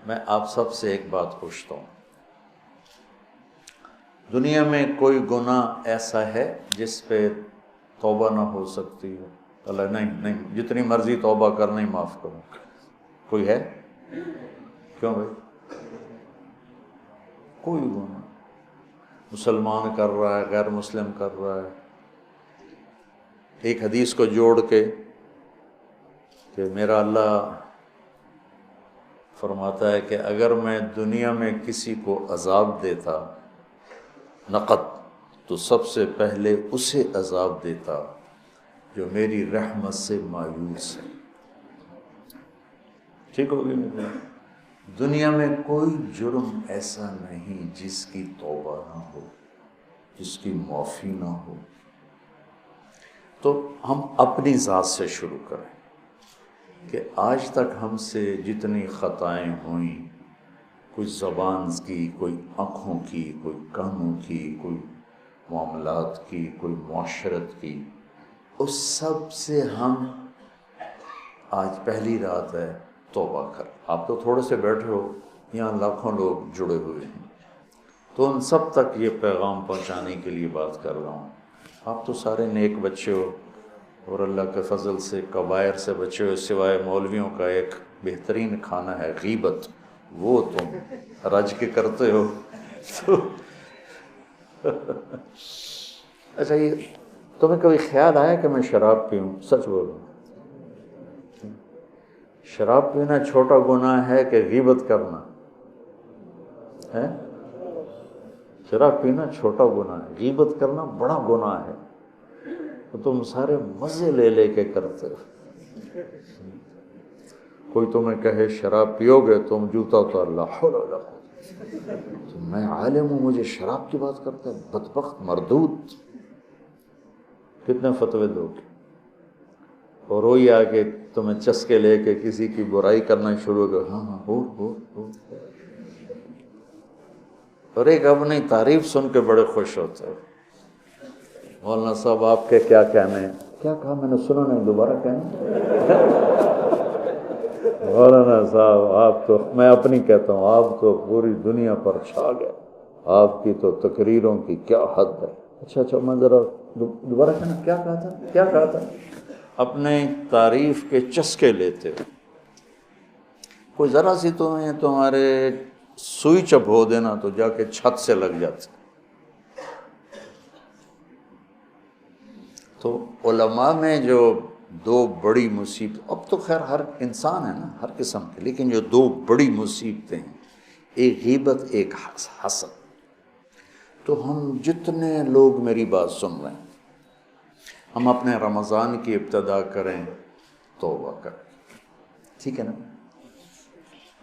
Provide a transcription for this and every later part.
میں آپ سب سے ایک بات پوچھتا ہوں، دنیا میں کوئی گناہ ایسا ہے جس پہ توبہ نہ ہو سکتی ہو؟ اللہ نہیں، جتنی مرضی توبہ کر نہیں معاف کروں. کوئی ہے؟ کیوں بھائی؟ کوئی گناہ مسلمان کر رہا ہے، غیر مسلم کر رہا ہے، ایک حدیث کو جوڑ کے کہ میرا اللہ فرماتا ہے کہ اگر میں دنیا میں کسی کو عذاب دیتا نقد تو سب سے پہلے اسے عذاب دیتا جو میری رحمت سے مایوس ہے. ٹھیک ہوگی میرے؟ دنیا میں کوئی جرم ایسا نہیں جس کی توبہ نہ ہو، جس کی معافی نہ ہو. تو ہم اپنی ذات سے شروع کریں کہ آج تک ہم سے جتنی خطائیں ہوئیں، کوئی زبان کی، کوئی آنکھوں کی، کوئی کانوں کی، کوئی معاملات کی، کوئی معاشرت کی، اس سب سے ہم آج پہلی رات ہے توبہ کر. آپ تو تھوڑے سے بیٹھے ہو، یہاں لاکھوں لوگ جڑے ہوئے ہیں، تو ان سب تک یہ پیغام پہنچانے کے لیے بات کر رہا ہوں. آپ تو سارے نیک بچے ہو اور اللہ کے فضل سے کبائر سے بچے ہو، سوائے مولویوں کا ایک بہترین کھانا ہے غیبت، وہ تم رج کے کرتے ہو. اچھا، یہ تمہیں کبھی خیال آیا کہ میں شراب پیوں؟ سچ بولو، شراب پینا چھوٹا گناہ ہے کہ غیبت کرنا ہے؟ شراب پینا چھوٹا گناہ ہے، غیبت کرنا بڑا گناہ ہے. تو تم سارے مزے لے لے کے کرتے ہو. کوئی تمہیں کہے شراب پیو گے، تم جوتا اتار، لا حول ولا قوت. تو میں عالم ہوں، مجھے شراب کی بات کرتا ہے، بدبخت مردود. کتنے فتوے دو گے؟ اور وہی آ کے تمہیں چسکے لے کے کسی کی برائی کرنا شروع کر، ہاں ہو. اور ایک اپنی تعریف سن کے بڑے خوش ہوتے ہو. مولانا صاحب آپ کے کیا کہنے ہیں؟ کیا کہا میں نے سنا نہیں، دوبارہ کہنا. مولانا صاحب آپ تو، میں اپنی کہتا ہوں، آپ تو پوری دنیا پر چھا گئے، آپ کی تو تقریروں کی کیا حد ہے. اچھا میں ذرا دوبارہ کہنا، کیا کہا تھا؟ اپنے تعریف کے چسکے لیتے ہو. کوئی ذرا سی تمہارے سوئی چپ ہو دینا تو جا کے چھت سے لگ جاتے. تو علماء میں جو دو بڑی مصیبت، اب تو خیر ہر انسان ہے نا، ہر قسم کے، لیکن جو دو بڑی مصیبتیں ہیں، ایک غیبت، ایک حسد. تو ہم جتنے لوگ میری بات سن رہے ہیں، ہم اپنے رمضان کی ابتدا کریں توبہ کریں. ٹھیک ہے نا؟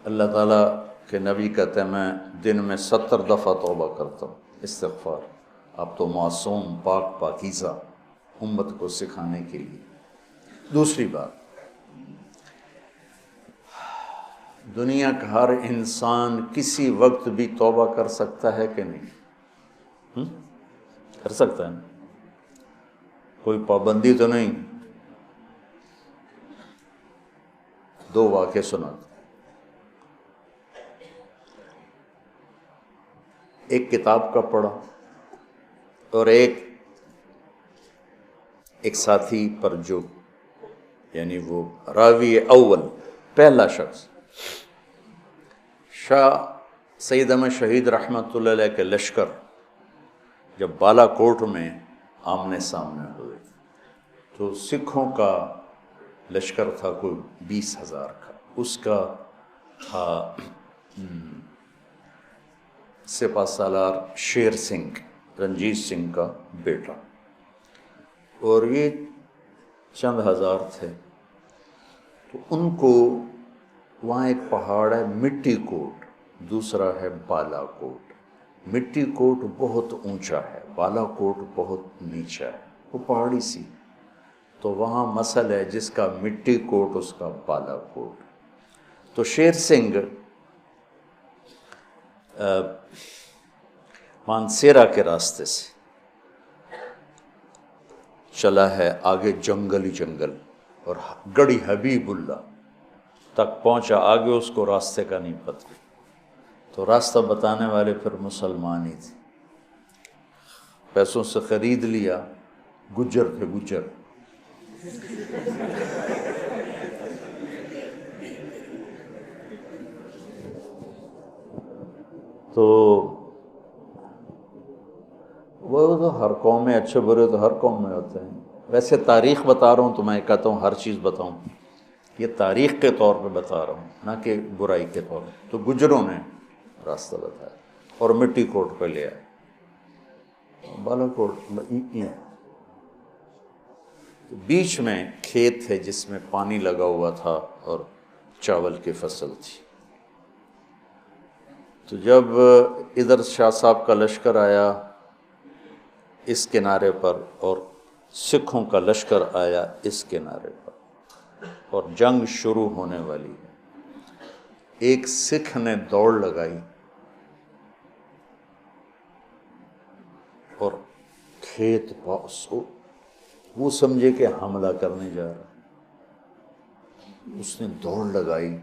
اللہ تعالیٰ کے نبی کہتے ہیں میں دن میں 70 دفعہ توبہ کرتا ہوں، استغفار. آپ تو معصوم، پاک پاکیزہ امت کو سکھانے کے لیے. دوسری بات، دنیا کا ہر انسان کسی وقت بھی توبہ کر سکتا ہے کہ نہیں؟ کر سکتا ہے نا؟ کوئی پابندی تو نہیں. دو واقعے سناتا. ایک کتاب کا پڑھا اور ایک ساتھی پر جو، یعنی وہ راوی اول، پہلا شخص، شاہ سید احمد شہید رحمۃ اللہ علیہ کے لشکر جب بالا کوٹ میں آمنے سامنے ہوئے تو سکھوں کا لشکر تھا کوئی 20,000 کا، اس کا تھا سپہ سالار شیر سنگھ، رنجیت سنگھ کا بیٹا، اور یہ چند ہزار تھے. تو ان کو وہاں ایک پہاڑ ہے مٹی کوٹ، دوسرا ہے بالا کوٹ. مٹی کوٹ بہت اونچا ہے، بالا کوٹ بہت نیچا ہے، وہ پہاڑی سی. تو وہاں مسل ہے، جس کا مٹی کوٹ اس کا بالا کوٹ. تو شیر سنگھ مانسیرا کے راستے سے چلا ہے، آگے جنگل ہی جنگل، اور گڑھی حبیب اللہ تک پہنچا، آگے اس کو راستے کا نہیں پتہ، تو راستہ بتانے والے پھر مسلمان ہی تھے، پیسوں سے خرید لیا، گجر تھے گجر۔ تو وہ تو ہر قوم میں اچھے برے تو ہر قوم میں ہوتے ہیں، ویسے تاریخ بتا رہا ہوں تو میں کہتا ہوں ہر چیز بتاؤں، یہ تاریخ کے طور پہ بتا رہا ہوں نہ کہ برائی کے طور پہ۔ تو گجروں نے راستہ بتایا اور مٹی کوٹ پہ لے آئے، بالا کوٹ بیچ میں کھیت تھے جس میں پانی لگا ہوا تھا اور چاول کی فصل تھی۔ تو جب ادھر شاہ صاحب کا لشکر آیا اس کنارے پر اور سکھوں کا لشکر آیا اس کنارے پر اور جنگ شروع ہونے والی ہے، ایک سکھ نے دوڑ لگائی اور کھیت پاس وہ سمجھے کہ حملہ کرنے جا رہا، اس نے دوڑ لگائی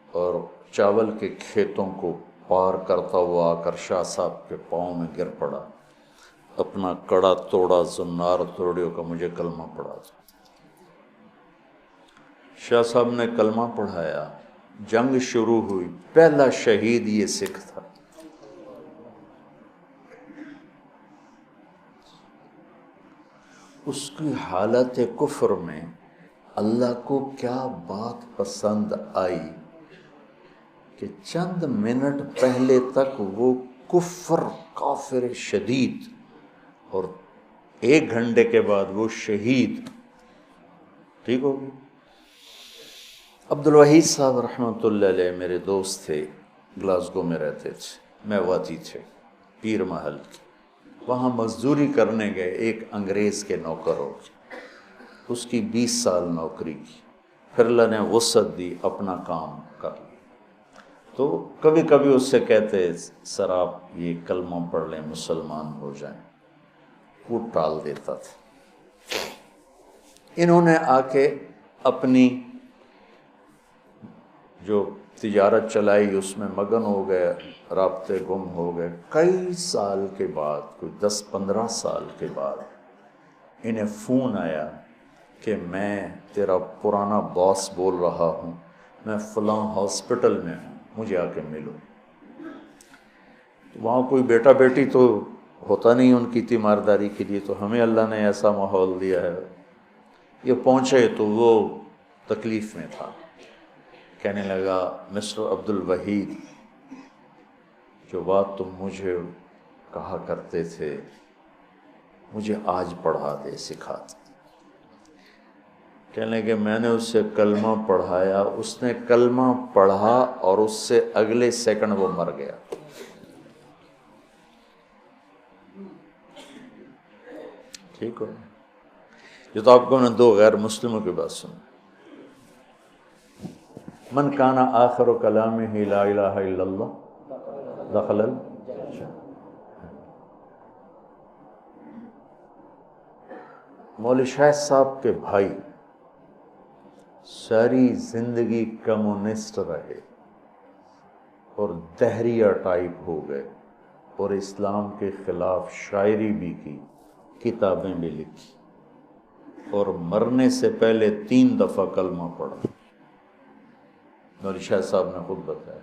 اور چاول کے کھیتوں کو پار کرتا ہوا آ کر شاہ صاحب کے پاؤں میں گر پڑا، اپنا کڑا توڑا، زنار توڑیو کا مجھے کلمہ پڑھا تھا۔ شاہ صاحب نے کلمہ پڑھایا، جنگ شروع ہوئی، پہلا شہید یہ سکھ تھا۔ اس کی حالت کفر میں اللہ کو کیا بات پسند آئی کہ چند منٹ پہلے تک وہ کفر کافر شدید اور 1 گھنٹے کے بعد وہ شہید، ٹھیک ہوگی۔ عبدالوحید صاحب رحمۃ اللہ علیہ میرے دوست تھے، گلاسگو میں رہتے تھے، میواتی تھے، پیر محل کے، وہاں مزدوری کرنے گئے ایک انگریز کے نوکر ہو کے، اس کی 20 سال نوکری کی، پھر اللہ نے وسعت دی، اپنا کام کر لیا۔ تو کبھی کبھی اس سے کہتے سر آپ یہ کلمہ پڑھ لیں مسلمان ہو جائیں، وہ ٹال دیتا تھا۔ انہوں نے آ کے اپنی جو تجارت چلائی اس میں مگن ہو گئے، رابطے گم ہو گئے۔ کئی سال کے بعد، کوئی 10-15 سال کے بعد انہیں فون آیا کہ میں تیرا پرانا باس بول رہا ہوں، میں فلاں ہاسپٹل میں ہوں، مجھے آ کے ملو۔ وہاں کوئی بیٹا بیٹی تو ہوتا نہیں ان کی تیمارداری کے لیے، تو ہمیں اللہ نے ایسا ماحول دیا ہے۔ یہ پہنچے تو وہ تکلیف میں تھا، کہنے لگا مسٹر عبدالوحید، جو بات تم مجھے کہا کرتے تھے مجھے آج پڑھا دے، سکھا دے۔ کہنے لگے میں نے اس سے کلمہ پڑھایا، اس نے کلمہ پڑھا اور اس سے اگلے سیکنڈ وہ مر گیا۔ ٹھیک ہو؟ جو تو آپ کو نے 2 غیر مسلموں کی بات سنی، من کان آخر کلامہ لا الہ الا اللہ دخل الجنہ۔ مولوی شاہ صاحب کے بھائی ساری زندگی کمیونسٹ رہے اور دہریہ ٹائپ ہو گئے، اور اسلام کے خلاف شاعری بھی کی، کتابیں بھی لکھی، اور مرنے سے پہلے 3 دفعہ کلمہ پڑھا۔ مولوی شاہ صاحب نے خود بتایا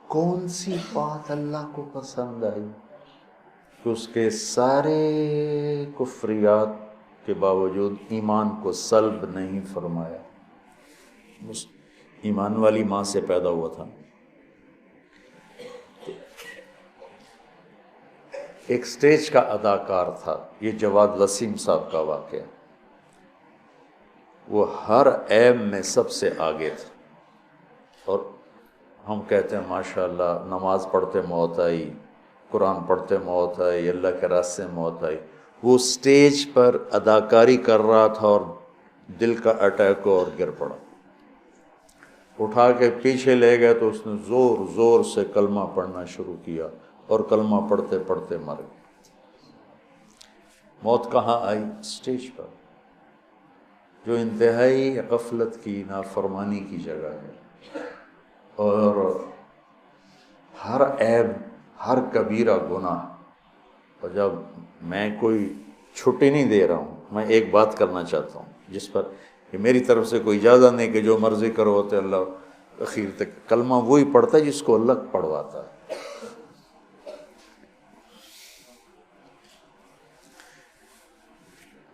کون سی بات اللہ کو پسند آئی کہ اس کے سارے کفریات کے باوجود ایمان کو سلب نہیں فرمایا۔ ایمان والی ماں سے پیدا ہوا تھا۔ ایک سٹیج کا اداکار تھا، یہ جواد وسیم صاحب کا واقعہ، وہ ہر عیب میں سب سے آگے تھا، اور ہم کہتے ہیں ماشاءاللہ نماز پڑھتے موت آئی، قرآن پڑھتے موت آئی، اللہ کے راستے میں موت آئی۔ وہ سٹیج پر اداکاری کر رہا تھا اور دل کا اٹیک ہوا اور گر پڑا، اٹھا کے پیچھے لے گئے تو اس نے زور زور سے کلمہ پڑھنا شروع کیا اور کلمہ پڑھتے پڑھتے مر گیا۔ موت کہاں آئی؟ سٹیج پر۔ جو انتہائی غفلت کی، نافرمانی کی جگہ ہے، اور ہر عیب، ہر کبیرہ گناہ. اور جب میں کوئی چھٹی نہیں دے رہا ہوں، میں ایک بات کرنا چاہتا ہوں جس پر کہ میری طرف سے کوئی اجازت نہیں کہ جو مرضی کرو ہوتے اللہ اخیر تک. کلمہ وہی پڑھتا ہے جس کو اللہ پڑھواتا ہے.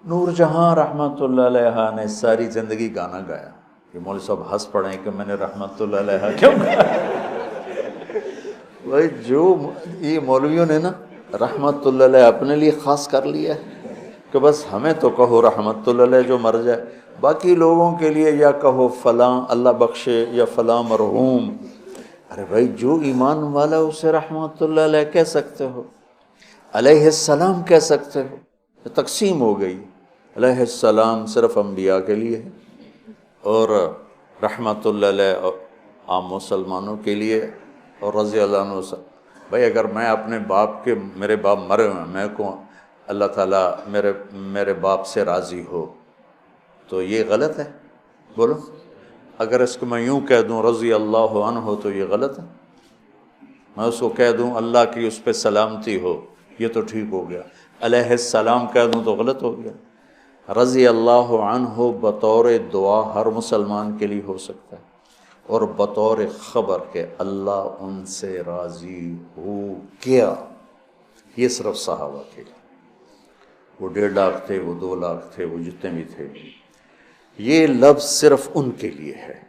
نور جہاں رحمۃ اللہ علیہ نے ساری زندگی گانا گایا. کہ مولوی صاحب ہنس پڑے کہ میں نے رحمۃ اللہ علیہ کیوں گایا. بھائی جو یہ مولویوں نے نا رحمۃ اللہ علیہ اپنے لیے خاص کر لیا ہے کہ بس ہمیں تو کہو رحمۃ اللہ علیہ جو مر جائے، باقی لوگوں کے لیے یا کہو فلاں اللہ بخشے یا فلاں مرحوم. ارے بھائی جو ایمان والا اسے رحمۃ اللہ علیہ کہہ سکتے ہو، علیہ السلام کہہ سکتے ہو. تقسیم ہو گئی. علیہ السلام صرف انبیاء کے لیے ہے، اور رحمۃ اللہ علیہ عام مسلمانوں کے لیے، اور رضی اللہ عنہ. بھائی اگر میں اپنے باپ کے، میرے باپ مرے ہوئے ہیں، میں کو اللہ تعالیٰ میرے باپ سے راضی ہو تو یہ غلط ہے؟ بولو. اگر اس کو میں یوں کہہ دوں رضی اللہ عنہ تو یہ غلط ہے. میں اس کو کہہ دوں اللہ کی اس پہ سلامتی ہو، یہ تو ٹھیک ہو گیا. علیہ السلام کہہ دوں تو غلط ہو گیا. رضی اللہ عنہ بطور دعا ہر مسلمان کے لیے ہو سکتا ہے، اور بطور خبر کہ اللہ ان سے راضی ہو گیا یہ صرف صحابہ کے لیے. وہ 1.5 لاکھ تھے، وہ 2 لاکھ تھے، وہ جتنے بھی تھے، یہ لفظ صرف ان کے لیے ہے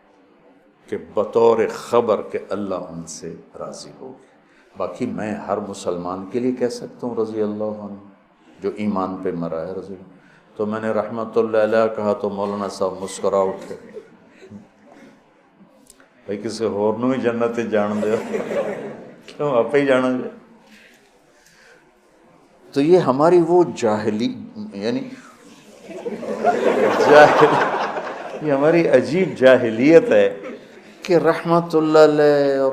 کہ بطور خبر کہ اللہ ان سے راضی ہو گیا. باقی میں ہر مسلمان کے لیے کہہ سکتا ہوں رضی اللہ عنہ جو ایمان پہ مرا ہے رضی اللہ. تو میں نے رحمۃ اللہ علیہ کہا تو مولانا صاحب مسکرا اٹھے. بھائی کسی اور نو ہی جنت جان دے کیوں آپ ہی جانا جائے. تو یہ ہماری وہ جاہلی، یعنی یہ ہماری عجیب جاہلیت ہے کہ رحمت اللہ علیہ اور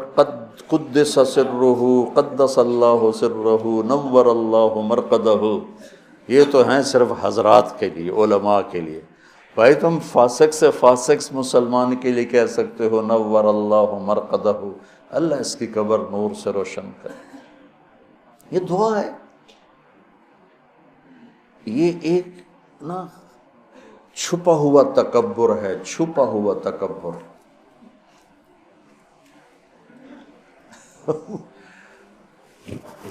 قدس سرہ، قدس اللہ سرہ، نور اللہ مرقدہ، یہ تو ہیں صرف حضرات کے لیے، علماء کے لیے. بھائی تم فاسق سے فاسق مسلمان کے لیے کہہ سکتے ہو نور اللہ مرقدہ، اللہ اس کی قبر نور سے روشن کرے. یہ دعا ہے. یہ ایک نا چھپا ہوا تکبر ہے، چھپا ہوا تکبر.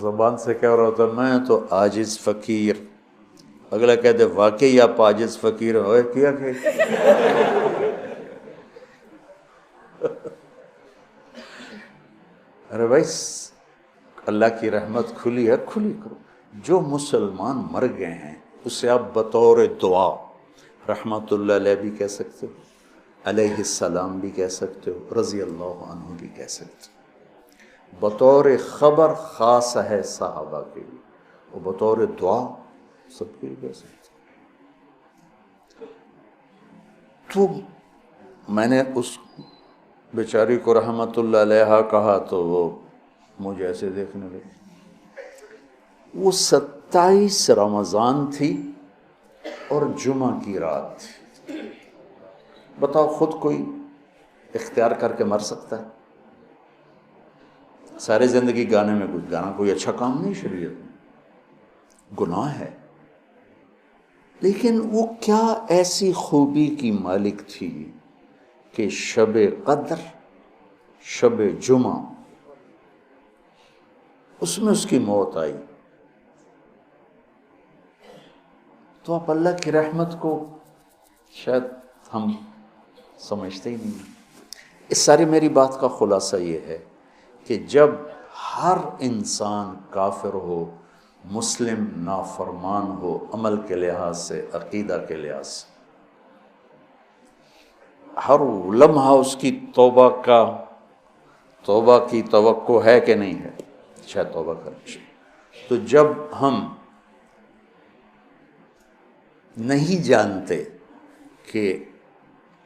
زبان سے کہہ رہا ہوتا میں تو عاجز فقیر، اگلا کہتے واقعی آپ عاجز فقیر ہوئے کیا کہ ارے بھائی اللہ کی رحمت کھلی ہے، کھلی کرو. جو مسلمان مر گئے ہیں اسے آپ بطور دعا رحمت اللہ علیہ بھی کہہ سکتے ہو، علیہ السلام بھی کہہ سکتے ہو، رضی اللہ عنہ بھی کہہ سکتے ہو. بطور خبر خاص ہے صحابہ کے لیے، اور بطور دعا سب کے لیے کہہ سکتے ہو. تو میں نے اس بیچاری کو رحمت اللہ علیہ کہا تو وہ مجھے ایسے دیکھنے لگے. وہ 27 رمضان تھی اور جمعہ کی رات تھی. بتاؤ خود کوئی اختیار کر کے مر سکتا ہے؟ ساری زندگی گانے میں کچھ گانا کوئی اچھا کام نہیں شریعت میں، گناہ ہے. لیکن وہ کیا ایسی خوبی کی مالک تھی کہ شب قدر، شب جمعہ، اس میں اس کی موت آئی. تو آپ اللہ کی رحمت کو شاید ہم سمجھتے ہی نہیں. اس ساری میری بات کا خلاصہ یہ ہے کہ جب ہر انسان کافر ہو، مسلم نافرمان ہو، عمل کے لحاظ سے، عقیدہ کے لحاظ سے، ہر لمحہ اس کی توبہ کی توقع ہے کہ نہیں ہے، شاید توبہ کریں. تو جب ہم نہیں جانتے کہ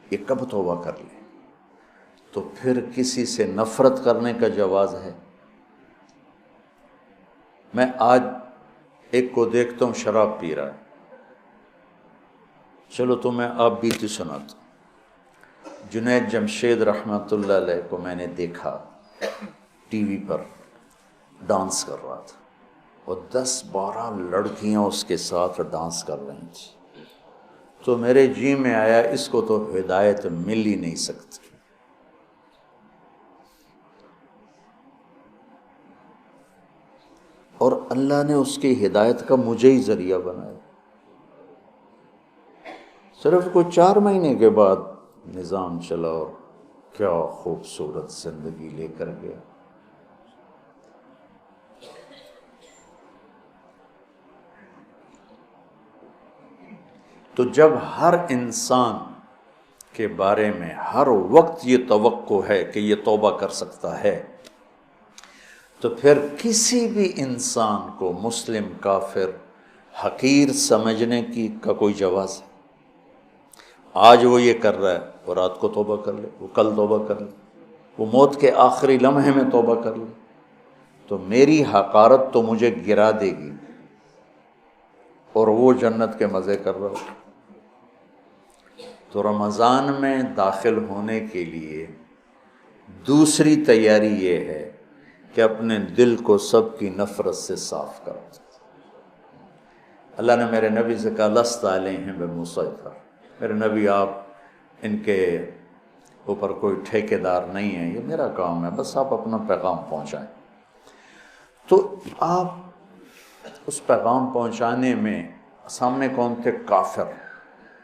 یہ کب توبہ کر لیں، تو پھر کسی سے نفرت کرنے کا جواز ہے. میں آج ایک کو دیکھتا ہوں شراب پی رہا ہے، چلو تو میں آپ بیتی سناتا ہوں۔ جنید جمشید رحمۃ اللہ علیہ کو میں نے دیکھا ٹی وی پر ڈانس کر رہا تھا، اور 10-12 لڑکیاں اس کے ساتھ ڈانس کر رہی تھیں، تو میرے جی میں آیا اس کو تو ہدایت مل ہی نہیں سکتی۔ اور اللہ نے اس کی ہدایت کا مجھے ہی ذریعہ بنایا۔ صرف کوئی 4 مہینے کے بعد نظام چلا اور کیا خوبصورت زندگی لے کر گیا۔ تو جب ہر انسان کے بارے میں ہر وقت یہ توقع ہے کہ یہ توبہ کر سکتا ہے، تو پھر کسی بھی انسان کو مسلم کافر حقیر سمجھنے کا کوئی جواز ہے؟ آج وہ یہ کر رہا ہے وہ رات کو توبہ کر لے، وہ کل توبہ کر لے، وہ موت کے آخری لمحے میں توبہ کر لے، تو میری حقارت تو مجھے گرا دے گی، اور وہ جنت کے مزے کر رہا ہو۔ تو رمضان میں داخل ہونے کے لیے دوسری تیاری یہ ہے کہ اپنے دل کو سب کی نفرت سے صاف کرو۔ اللہ نے میرے نبی سے کہا لست علیہم بمسیطر، میرے نبی آپ ان کے اوپر کوئی ٹھیکیدار نہیں ہیں، یہ میرا کام ہے، بس آپ اپنا پیغام پہنچائیں۔ تو آپ اس پیغام پہنچانے میں سامنے کون تھے؟ کافر،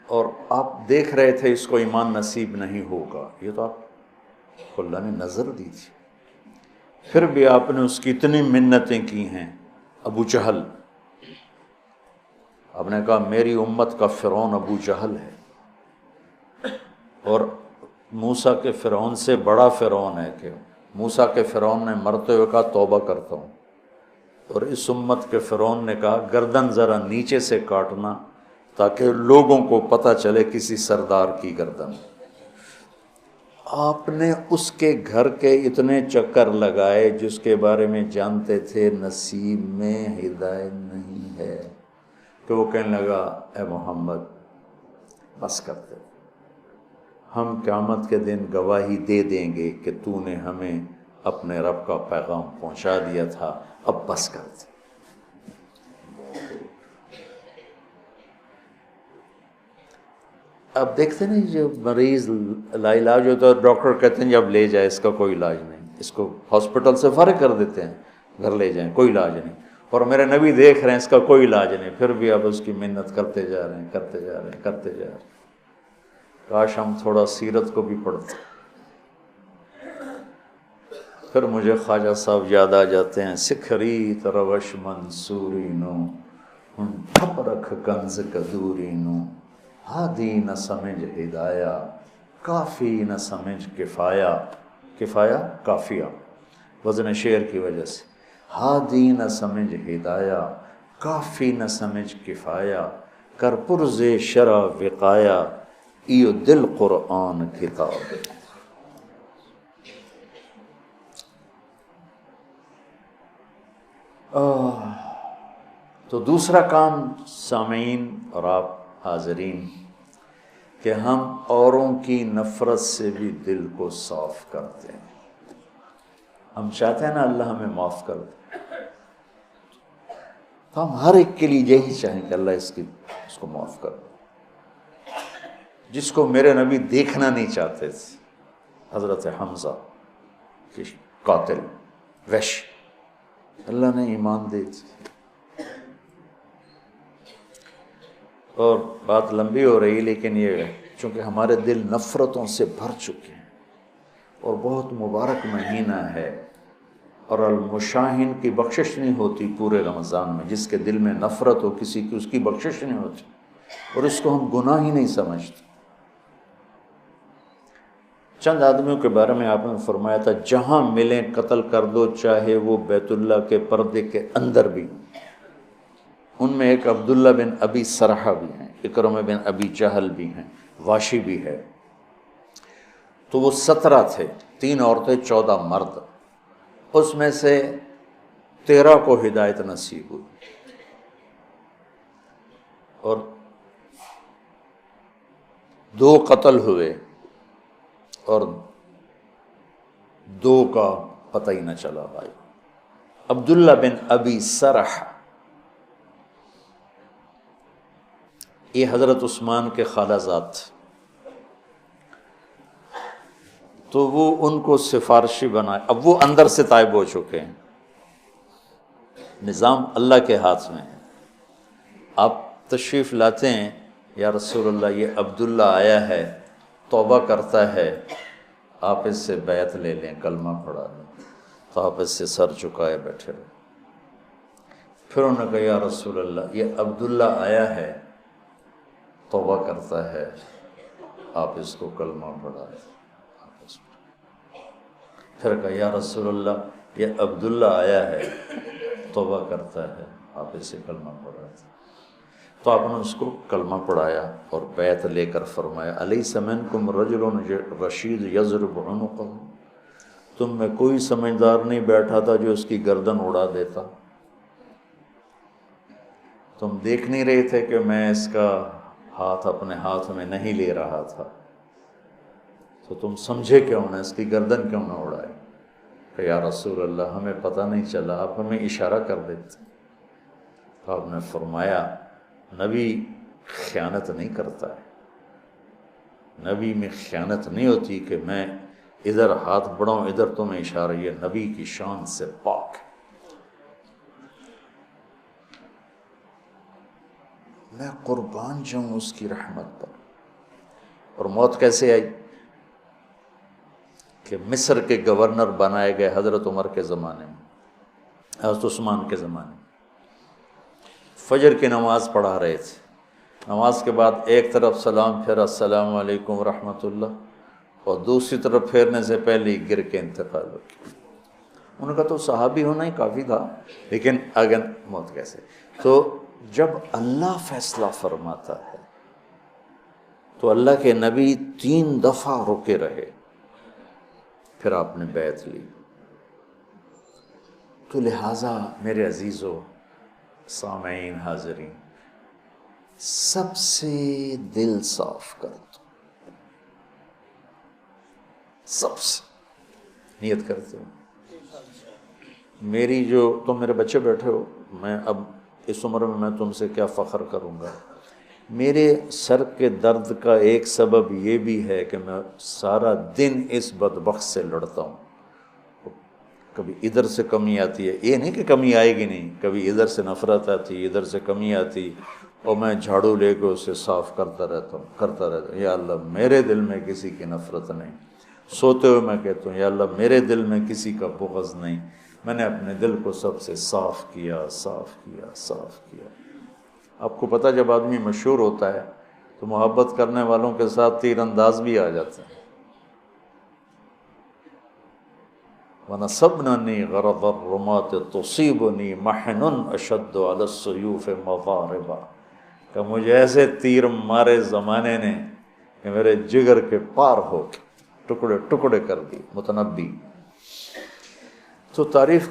اور آپ دیکھ رہے تھے اس کو ایمان نصیب نہیں ہوگا، یہ تو آپ کو اللہ نے نظر دی تھی، پھر بھی آپ نے اس کی اتنی منتیں کی ہیں۔ ابو جہل، آپ نے کہا میری امت کا فرعون ابو جہل ہے، اور موسیٰ کے فرعون سے بڑا فرعون ہے کہ موسیٰ کے فرعون نے مرتے ہوئے کہا توبہ کرتا ہوں، اور اس امت کے فرعون نے کہا گردن ذرا نیچے سے کاٹنا تاکہ لوگوں کو پتہ چلے کسی سردار کی گردن۔ آپ نے اس کے گھر کے اتنے چکر لگائے جس کے بارے میں جانتے تھے نصیب میں ہدایت نہیں ہے، کہ وہ کہنے لگا اے محمد بس کرتے، ہم قیامت کے دن گواہی دے دیں گے کہ تو نے ہمیں اپنے رب کا پیغام پہنچا دیا تھا، اب بس کرتے۔ اب دیکھتے نہیں جو مریض لا علاج ہوتا ہے ڈاکٹر کہتے ہیں جب لے جائے، اس کا کوئی علاج نہیں، اس کو ہاسپٹل سے فارغ کر دیتے ہیں، گھر لے جائیں، کوئی علاج نہیں، اور میرے نبی دیکھ رہے ہیں اس کا کوئی علاج نہیں، پھر بھی اب اس کی منت کرتے جا رہے ہیں، کرتے جا رہے ہیں، کرتے جا رہے ہیں۔ کاش ہم تھوڑا سیرت کو بھی پڑھتے۔ پھر مجھے خواجہ صاحب یاد آ جاتے ہیں، سکھری تروش منصوری نو ہن ٹھپ رکھ کنز کدوری نو، ہادی نہ سمجھ ہدایہ کافی نہ سمجھ کفایہ، کفایہ کافیہ وزن شعر کی وجہ سے، ہادی نہ سمجھ ہدایہ کافی نہ سمجھ کفایہ، کر پرز شرع وقایہ ایو دل قرآن کتاب۔ تو دوسرا کام سامعین اور آپ حاضرین کہ ہم اوروں کی نفرت سے بھی دل کو صاف کرتے ہیں۔ ہم چاہتے ہیں نا اللہ ہمیں معاف کر دے، تو ہم ہر ایک کے لیے یہی چاہیں کہ اللہ اس کو معاف کر دے۔ جس کو میرے نبی دیکھنا نہیں چاہتے تھے، حضرت حمزہ کی قاتل وحش، اللہ نے ایمان دے دی۔ اور بات لمبی ہو رہی لیکن یہ چونکہ ہمارے دل نفرتوں سے بھر چکے ہیں، اور بہت مبارک مہینہ ہے، اور المشاہین کی بخشش نہیں ہوتی پورے رمضان میں، جس کے دل میں نفرت ہو کسی کی اس کی بخشش نہیں ہوتی، اور اس کو ہم گناہ ہی نہیں سمجھتے۔ چند آدمیوں کے بارے میں آپ نے فرمایا تھا جہاں ملیں قتل کر دو، چاہے وہ بیت اللہ کے پردے کے اندر بھی۔ ان میں ایک عبداللہ بن ابی سرحہ بھی ہیں، اکرمہ بن ابی جہل بھی ہیں، واشی بھی ہے۔ تو وہ 17 تھے، 3 عورتیں 14 مرد، اس میں سے 13 کو ہدایت نصیب ہوئی، اور 2 قتل ہوئے اور 2 کا پتہ ہی نہ چلا بھائی. عبداللہ بن ابی سرح یہ حضرت عثمان کے خالہ زاد تھے، تو وہ ان کو سفارشی بنائے. اب وہ اندر سے تائب ہو چکے ہیں، نظام اللہ کے ہاتھ میں ہے. آپ تشریف لاتے ہیں، یا رسول اللہ یہ عبداللہ آیا ہے، توبہ کرتا ہے، آپ اس سے بیعت لے لیں، کلمہ پڑھا لیں. تو آپ اس سے سر جھکائے بیٹھے رہے. پھر انہوں نے کہا یا رسول اللہ یہ عبداللہ آیا ہے، توبہ کرتا ہے، آپ اس کو کلمہ پڑھا لیں. پھر کہا یا رسول اللہ یہ عبداللہ آیا ہے، توبہ کرتا ہے، آپ اسے کلمہ پڑھا دیں. تو آپ نے اس کو کلمہ پڑھایا اور بیعت لے کر فرمایا الیس منکم رجل رشید یضرب عنقہ، تم میں کوئی سمجھدار نہیں بیٹھا تھا جو اس کی گردن اڑا دیتا؟ تم دیکھ نہیں رہے تھے کہ میں اس کا ہاتھ اپنے ہاتھ میں نہیں لے رہا تھا، تو تم سمجھے کیوں نہ، اس کی گردن کیوں نہ اڑائے؟ کہ یا رسول اللہ ہمیں پتہ نہیں چلا، آپ ہمیں اشارہ کر دیتے. تو آپ نے فرمایا نبی خیانت نہیں کرتا ہے، نبی میں خیانت نہیں ہوتی کہ میں ادھر ہاتھ بڑھاؤں ادھر تمہیں اشارہ، یہ نبی کی شان سے پاک ہے. میں قربان جاؤں اس کی رحمت پر. اور موت کیسے آئی؟ کہ مصر کے گورنر بنائے گئے حضرت عمر کے زمانے میں، حضرت عثمان کے زمانے میں. فجر کی نماز پڑھا رہے تھے، نماز کے بعد ایک طرف سلام پھر السلام علیکم ورحمۃ اللہ، اور دوسری طرف پھیرنے سے پہلے ہی گر کے انتقال ہو گیا. ان کا تو صحابی ہونا ہی کافی تھا، لیکن اگر موت کیسے؟ تو جب اللہ فیصلہ فرماتا ہے تو اللہ کے نبی 3 دفعہ رکے رہے، پھر آپ نے بیعت لی. تو لہٰذا میرے عزیزو، سامعین، حاضرین، سب سے دل صاف کر دو، سب سے نیت کرتے ہو. میری جو تم میرے بچے بیٹھے ہو، میں اب اس عمر میں تم سے کیا فخر کروں گا. میرے سر کے درد کا ایک سبب یہ بھی ہے کہ میں سارا دن اس بدبخت سے لڑتا ہوں. کبھی ادھر سے کمی آتی ہے، یہ نہیں کہ کمی آئے گی نہیں، کبھی ادھر سے نفرت آتی، ادھر سے کمی آتی، اور میں جھاڑو لے کے اسے صاف کرتا رہتا ہوں. یا اللہ میرے دل میں کسی کی نفرت نہیں. سوتے ہوئے میں کہتا ہوں یا اللہ میرے دل میں کسی کا بغض نہیں. میں نے اپنے دل کو سب سے صاف کیا، صاف کیا، صاف کیا. آپ کو پتہ جب آدمی مشہور ہوتا ہے تو محبت کرنے والوں کے ساتھ تیر انداز بھی آ جاتے ہیں. وَنَصَبْنَنِي غَرَضَ الرُّمَاةِ تُصِيبُنِي مَحْنٌ أَشَدُّ عَلَى السُّيُوفِ مَضَارِبًا، کہ مجھے ایسے تیر مارے زمانے نے کہ میرے جگر کے پار ہو کے ٹکڑے ٹکڑے کر دی. متنبی. تو تعریف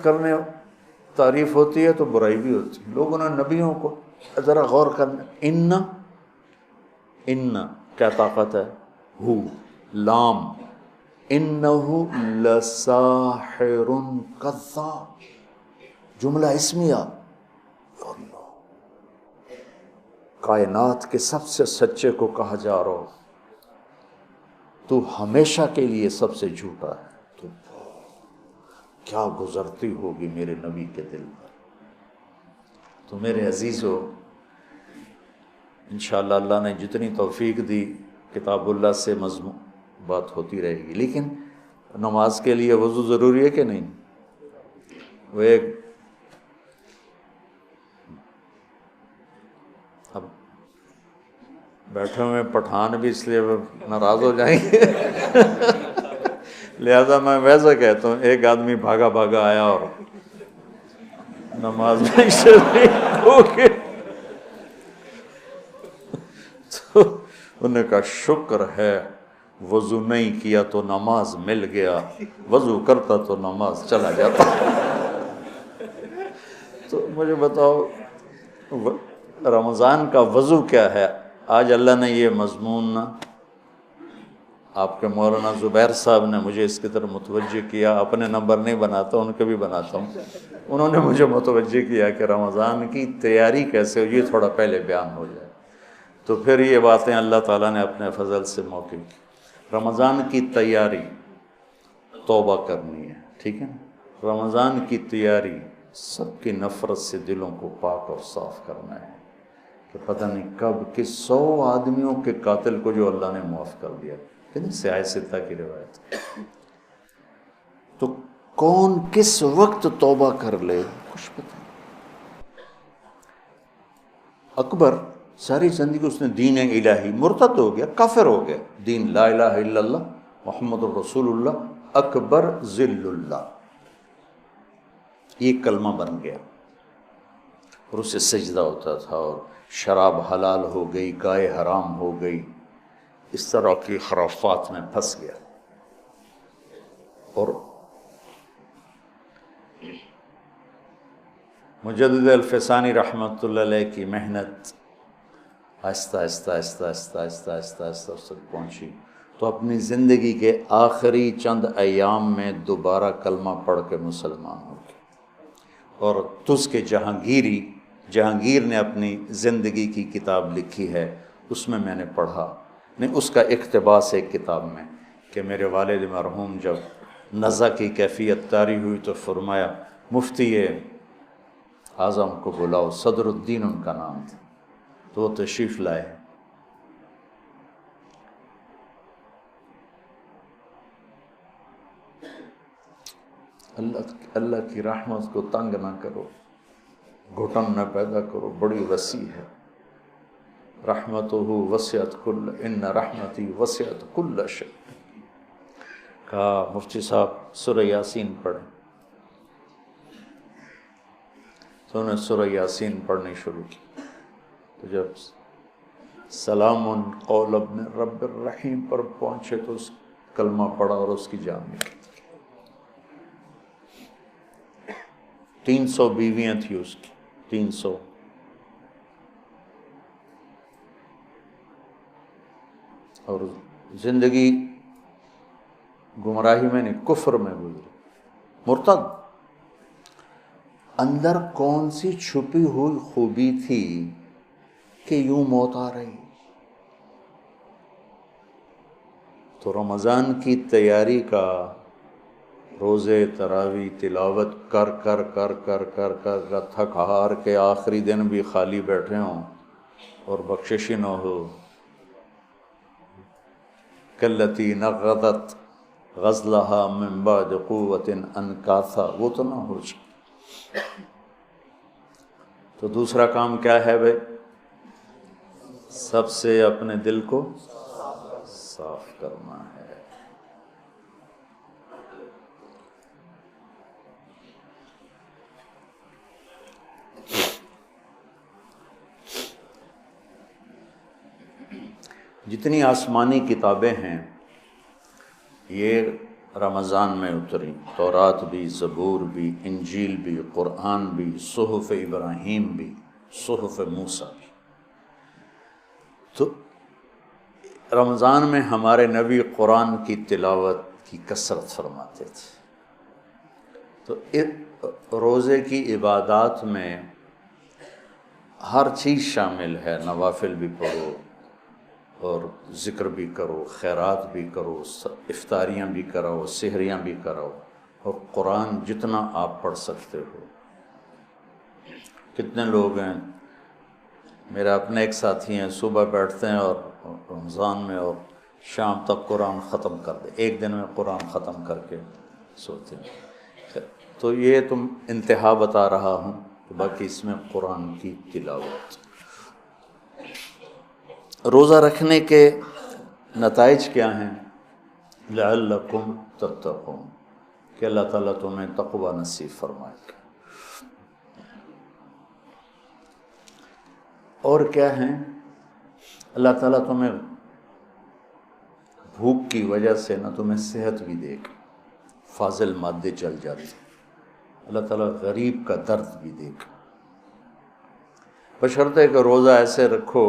ہوتی ہے تو برائی بھی ہوتی ہے. لوگوں نے نبیوں کو ذرا غور کرنا، ان کیا طاقت ہے؟ ہو لام، انہو لساحر کذاب، جملہ اسمیہ. کائنات کے سب سے سچے کو کہا جا رہا ہو تو ہمیشہ کے لیے سب سے جھوٹا ہے. تو کیا گزرتی ہوگی میرے نبی کے دل پر. تو میرے عزیزو، انشاءاللہ اللہ نے جتنی توفیق دی کتاب اللہ سے مضمون بات ہوتی رہے گی. لیکن نماز کے لیے وضو ضروری ہے کہ نہیں؟ وہ ایک اب بیٹھے ہوئے پٹھان بھی اس لیے ناراض ہو جائیں گے لہذا میں ویسا کہتا ہوں، ایک آدمی بھاگا بھاگا آیا اور نماز میں شریک ہو کے تو انہوں نے کہا شکر ہے وضو نہیں کیا تو نماز مل گیا، وضو کرتا تو نماز چلا جاتا. تو مجھے بتاؤ رمضان کا وضو کیا ہے؟ آج اللہ نے یہ مضمون آپ کے مولانا زبیر صاحب نے مجھے اس کی طرف متوجہ کیا، اپنے نمبر نہیں بناتا، ان کے بھی بناتا ہوں، انہوں نے مجھے متوجہ کیا کہ رمضان کی تیاری کیسے ہو، یہ تھوڑا پہلے بیان ہو جائے۔ تو پھر یہ باتیں اللہ تعالیٰ نے اپنے فضل سے موقع کی۔ رمضان کی تیاری توبہ کرنی ہے، ٹھیک ہے نا؟ رمضان کی تیاری سب کی نفرت سے دلوں کو پاک اور صاف کرنا ہے کہ پتہ نہیں کب کس 100 آدمیوں کے قاتل کو جو اللہ نے معاف کر دیا، سیاہ ستہ کی روایت۔ تو کون کس وقت توبہ کر لے کچھ پتہ نہیں۔ اکبر ساری زندگی اس نے دین الہی، مرتد ہو گیا، کافر ہو گیا، دین لا الہ الا اللہ محمد الرسول اللہ اکبر ذل اللہ، یہ کلمہ بن گیا، اور اسے سجدہ ہوتا تھا، اور شراب حلال ہو گئی، گائے حرام ہو گئی، اس طرح کی خرافات میں پھنس گیا۔ اور مجدد الفسانی رحمۃ اللہ علیہ کی محنت آہستہ آہستہ آہستہ آہستہ آہستہ آہستہ آہستہ اس تک پہنچی، تو اپنی زندگی کے آخری چند ایام میں دوبارہ کلمہ پڑھ کے مسلمان ہو گئے۔ اور تس کے جہانگیر نے اپنی زندگی کی کتاب لکھی ہے، اس میں نے پڑھا، نہیں اس کا اقتباس ایک کتاب میں، کہ میرے والد مرحوم جب نزع کی کیفیت طاری ہوئی تو فرمایا مفتی اعظم کو بلاؤ، صدر الدین ان کا نام تھا، تو وہ تشریف لائے۔ اللہ کی رحمت کو تنگ نہ کرو، گھٹن نہ پیدا کرو، بڑی وسیع ہے۔ رحمتہ وسعت کل، ان رحمتی وسعت کل شیء۔ کہا مفتی صاحب سورہ یاسین پڑھیں، تو انہوں نے سورہ یاسین پڑھنی شروع کی۔ تو جب سلام قول من رب الرحیم پر پہنچے تو اس کلمہ پڑھا اور اس کی جان نکلی۔ 300 بیویاں تھیں اس کی، 300۔ اور زندگی گمراہی میں نہیں، کفر میں گزری، مرتد۔ اندر کون سی چھپی ہوئی خوبی تھی کہ یوں موت آ رہی؟ تو رمضان کی تیاری کا، روزے تراویح تلاوت کر کر کر کر کر کر کر تھک ہار کے آخری دن بھی خالی بیٹھے ہوں اور بخشش نہ ہو، کلتی نقضت غزلها من بعد قوت انکاثا، وہ تو نہ ہو جائے۔ تو دوسرا کام کیا ہے بھائی؟ سب سے اپنے دل کو صاف کرنا ہے۔ جتنی آسمانی کتابیں ہیں یہ رمضان میں اتری، تورات بھی، زبور بھی، انجیل بھی، قرآن بھی، صحف ابراہیم بھی، صحف موسیٰ بھی۔ تو رمضان میں ہمارے نبی قرآن کی تلاوت کی کثرت فرماتے تھے۔ تو روزے کی عبادات میں ہر چیز شامل ہے، نوافل بھی پڑھو اور ذکر بھی کرو، خیرات بھی کرو، افطاریاں بھی کراؤ، سحریاں بھی کراؤ، اور قرآن جتنا آپ پڑھ سکتے ہو۔ کتنے لوگ ہیں، میرے اپنے ایک ساتھی ہیں، صبح بیٹھتے ہیں اور رمضان میں اور شام تک قرآن ختم کر دے، ایک دن میں قرآن ختم کر کے سوتے ہیں۔ تو یہ تم انتہا بتا رہا ہوں، باقی اس میں قرآن کی تلاوت۔ روزہ رکھنے کے نتائج کیا ہیں؟ لعلکم تتقون، کہ اللہ تعالیٰ تمہیں تقوی نصیب فرمائے گا۔ اور کیا ہیں؟ اللہ تعالیٰ تمہیں بھوک کی وجہ سے نہ تمہیں صحت بھی دے گا، فاضل مادے چل جاتے، اللہ تعالیٰ غریب کا درد بھی دے گا، بشرطے کہ روزہ ایسے رکھو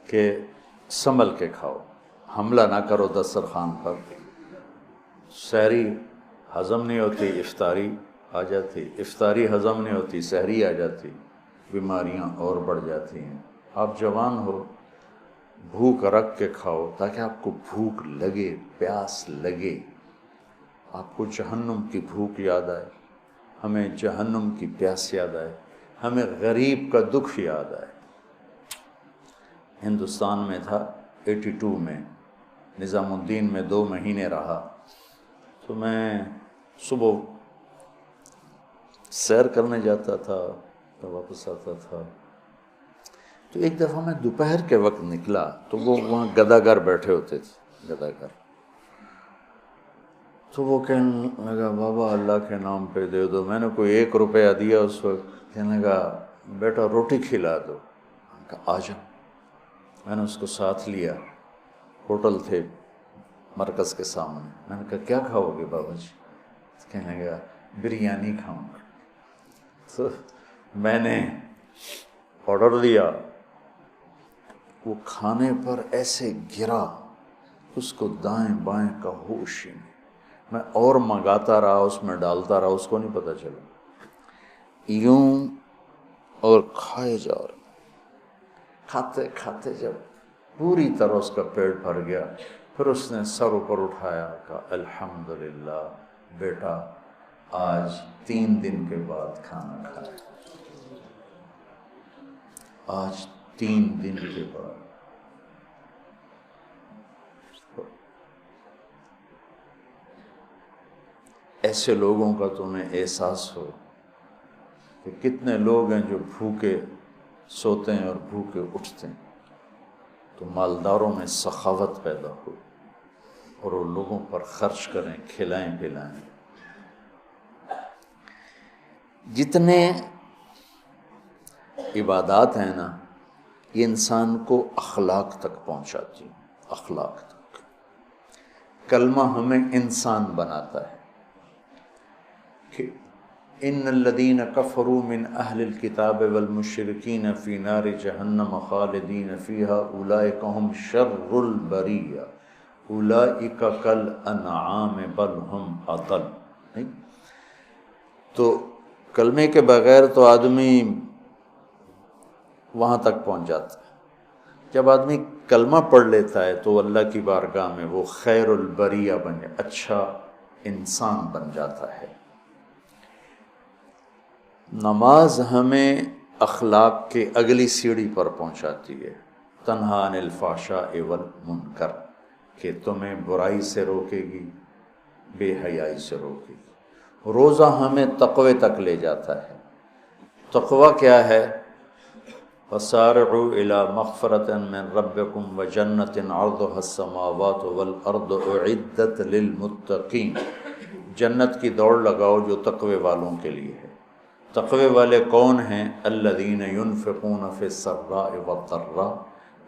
کہ سنبھل کے کھاؤ، حملہ نہ کرو دسترخوان پر. سحری ہضم نہیں ہوتی، افطاری آ جاتی، افطاری ہضم نہیں ہوتی، سحری آ جاتی، بیماریاں اور بڑھ جاتی ہیں. آپ جوان ہو، بھوک رکھ کے کھاؤ تاکہ آپ کو بھوک لگے، پیاس لگے، آپ کو جہنم کی بھوک یاد آئے، ہمیں جہنم کی پیاس یاد آئے، ہمیں غریب کا دکھ یاد آئے. ہندوستان میں تھا 82 میں، نظام الدین میں 2 مہینے رہا. تو میں صبح سیر کرنے جاتا تھا تو واپس آتا تھا. تو ایک دفعہ میں دوپہر کے وقت نکلا تو وہ وہاں گداگر بیٹھے ہوتے تھے، گداگر. تو وہ کہنے لگا بابا اللہ کے نام پہ دے دو. میں نے کوئی 1 روپیہ دیا اس وقت. کہنے لگا بیٹا روٹی کھلا دو. میں نے کہا آ جاؤ. میں نے اس کو ساتھ لیا، ہوٹل تھے مرکز کے سامنے. میں نے کہا کیا کھاؤ گے بابا جی؟ کہنے لگا بریانی کھاؤں گا. تو میں نے آڈر دیا، وہ کھانے پر ایسے گرا اس کو دائیں بائیں کا ہوش ہی نہیں. میں اور منگاتا رہا، اس میں ڈالتا رہا، اس کو نہیں پتہ چلا. یوں اور کھائے جا رہا. کھاتے کھاتے جب پوری طرح اس کا پیٹ بھر گیا، پھر اس نے سر اوپر اٹھایا، کہا الحمدللہ بیٹا آج 3 دن کے بعد کھانا کھایا. آج 3 دن کے بعد. ایسے لوگوں کا تمہیں احساس ہو کہ کتنے لوگ ہیں جو بھوکے سوتے ہیں اور بھوکے اٹھتے ہیں. تو مالداروں میں سخاوت پیدا ہو اور وہ لوگوں پر خرچ کریں، کھلائیں پلائیں. جتنے عبادات ہیں نا، یہ انسان کو اخلاق تک پہنچاتی ہیں. اخلاق تک. کلمہ ہمیں انسان بناتا ہے کہ ان الذین کفروا من اہل الکتاب والمشرکین فی نار جہنم خالدین فیہا اولئک ھم شر البریہ اولئک کالانعام بل ھم اضل. تو کلمے کے بغیر تو آدمی وہاں تک پہنچ جاتا ہے. جب آدمی کلمہ پڑھ لیتا ہے تو اللہ کی بارگاہ میں وہ خیر البریہ بن جاتا، اچھا انسان بن جاتا ہے. نماز ہمیں اخلاق کے اگلی سیڑھی پر پہنچاتی ہے. تنہا عن الفحشاء والمنکر، کہ تمہیں برائی سے روکے گی، بے حیائی سے روکے گی. روزہ ہمیں تقوی تک لے جاتا ہے. تقوی کیا ہے؟ وَسَارِعُوا إِلَىٰ مَغْفِرَةٍ مِّن رَبِّكُمْ وَجَنَّةٍ عَرْضُهَا السَّمَاوَاتُ وَالْأَرْضُ أُعِدَّتْ لِلْمُتَّقِينَ. جنت کی دوڑ لگاؤ جو تقوی والوں کے لیے ہے. تقوی والے کون ہیں؟ الذین ينفقون فی السراء والضراء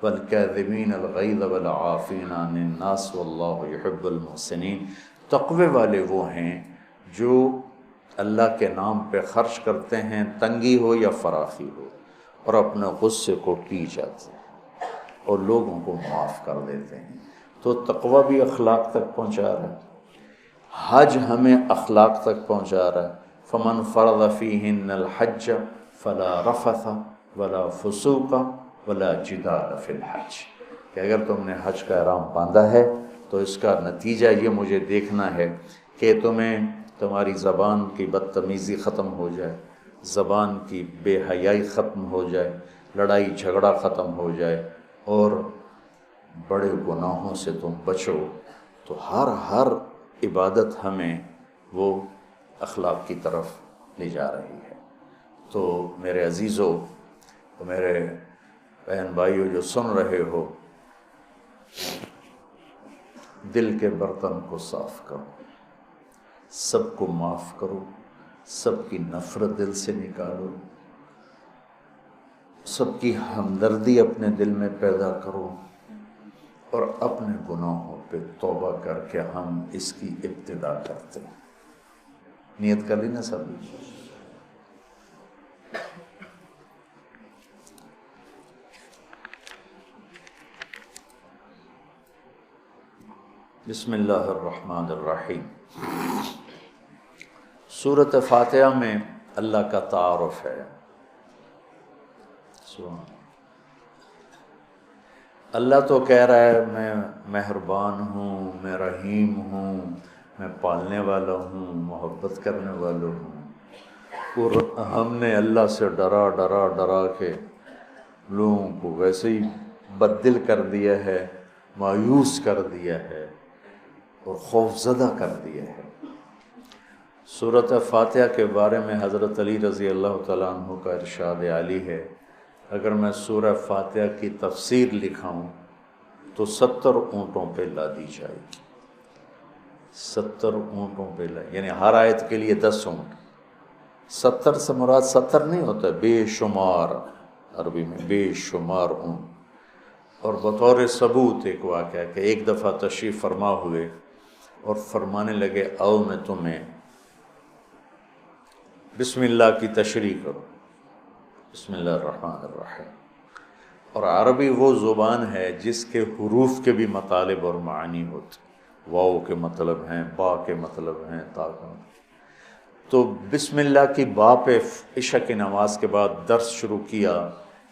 والکاظمین الغیظ والعافین عن الناس واللہ یحب المحسنین. تقوی والے وہ ہیں جو اللہ کے نام پہ خرچ کرتے ہیں، تنگی ہو یا فراخی ہو، اور اپنے غصے کو پی جاتے ہیں اور لوگوں کو معاف کر دیتے ہیں. تو تقوی بھی اخلاق تک پہنچا رہا ہے. حج ہمیں اخلاق تک پہنچا رہا ہے. فمن فرض فیہن الحج فلا رفث ولا فسوق ولا جدال فی الحج. کہ اگر تم نے حج کا احرام باندھا ہے تو اس کا نتیجہ یہ مجھے دیکھنا ہے کہ تمہاری زبان کی بدتمیزی ختم ہو جائے، زبان کی بے حیائی ختم ہو جائے، لڑائی جھگڑا ختم ہو جائے، اور بڑے گناہوں سے تم بچو. تو ہر عبادت ہمیں وہ اخلاق کی طرف لے جا رہی ہے. تو میرے عزیزو، میرے بہن بھائیو جو سن رہے ہو، دل کے برتن کو صاف کرو، سب کو معاف کرو، سب کی نفرت دل سے نکالو، سب کی ہمدردی اپنے دل میں پیدا کرو، اور اپنے گناہوں پہ توبہ کر کے ہم اس کی ابتدا کرتے ہیں. نیت کر لی نا سب؟ بسم اللہ الرحمن الرحیم۔ سورۃ فاتحہ میں اللہ کا تعارف ہے۔ اللہ تو کہہ رہا ہے میں مہربان ہوں، میں رحیم ہوں، میں پالنے والا ہوں، محبت کرنے والا ہوں، اور ہم نے اللہ سے ڈرا ڈرا ڈرا کے لوگوں کو ویسے ہی بددل کر دیا ہے، مایوس کر دیا ہے اور خوف زدہ کر دیا ہے۔ سورۃ فاتحہ کے بارے میں حضرت علی رضی اللہ تعالیٰ عنہ کا ارشاد عالی ہے، اگر میں سورہ فاتحہ کی تفسیر لکھاؤں تو 70 اونٹوں پہ لا دی جائے گی۔ 70 اونٹوں پہ یعنی ہر آیت کے لیے 10 اونٹ۔ 70 سے مراد 70 نہیں ہوتا، بے شمار، عربی میں بے شمار اونٹ۔ اور بطور ثبوت ایک واقعہ کہ ایک دفعہ تشریف فرما ہوئے اور فرمانے لگے آؤ میں تمہیں بسم اللہ کی تشریح کرو، بسم اللہ الرحمن الرحیم۔ اور عربی وہ زبان ہے جس کے حروف کے بھی مطالب اور معنی ہوتے، واو کے مطلب ہیں، با کے مطلب ہیں، تا کا۔ تو بسم اللہ کی با پہ عشاء کی نماز کے بعد درس شروع کیا،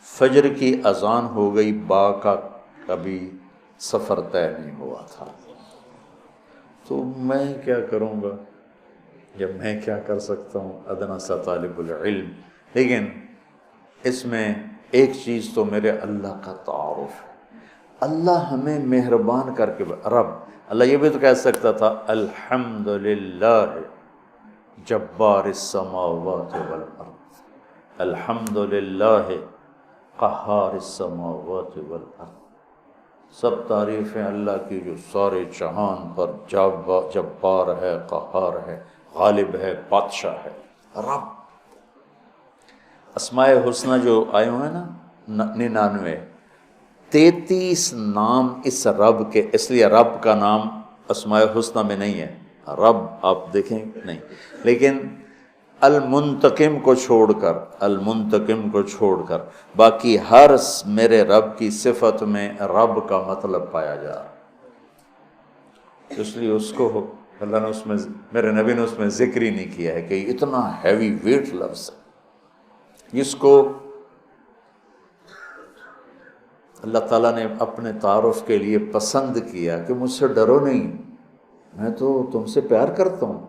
فجر کی اذان ہو گئی، با کا کبھی سفر طے نہیں ہوا تھا۔ تو میں کیا کروں گا، یا میں کیا کر سکتا ہوں، ادنا سا طالب العلم۔ لیکن اس میں ایک چیز تو میرے اللہ کا تعارف ہے۔ اللہ ہمیں مہربان کر کے رب، اللہ یہ بھی تو کہہ سکتا تھا الحمدللہ جبار السماوات والارض، الحمدللہ قہار السماوات والارض، سب تعریفیں اللہ کی جو سارے جہان پر جبار ہے، قہار ہے، غالب ہے، بادشاہ ہے، رب۔ اسماء حسنہ جو آئے ہوئے ہیں نا 99، 33 نام اس رب کے، اس لیے رب کا نام اسماء حسنہ میں نہیں ہے، رب آپ دیکھیں نہیں، لیکن المنتقم کو چھوڑ کر، المنتقم کو چھوڑ کر باقی ہر میرے رب کی صفت میں رب کا مطلب پایا جا رہا، اس لیے اس کو اللہ نے اس میں، میرے نبی نے اس میں ذکر ہی نہیں کیا ہے کہ اتنا ہیوی ویٹ لفظ ہے جس کو اللہ تعالیٰ نے اپنے تعارف کے لیے پسند کیا کہ مجھ سے ڈرو نہیں، میں تو تم سے پیار کرتا ہوں۔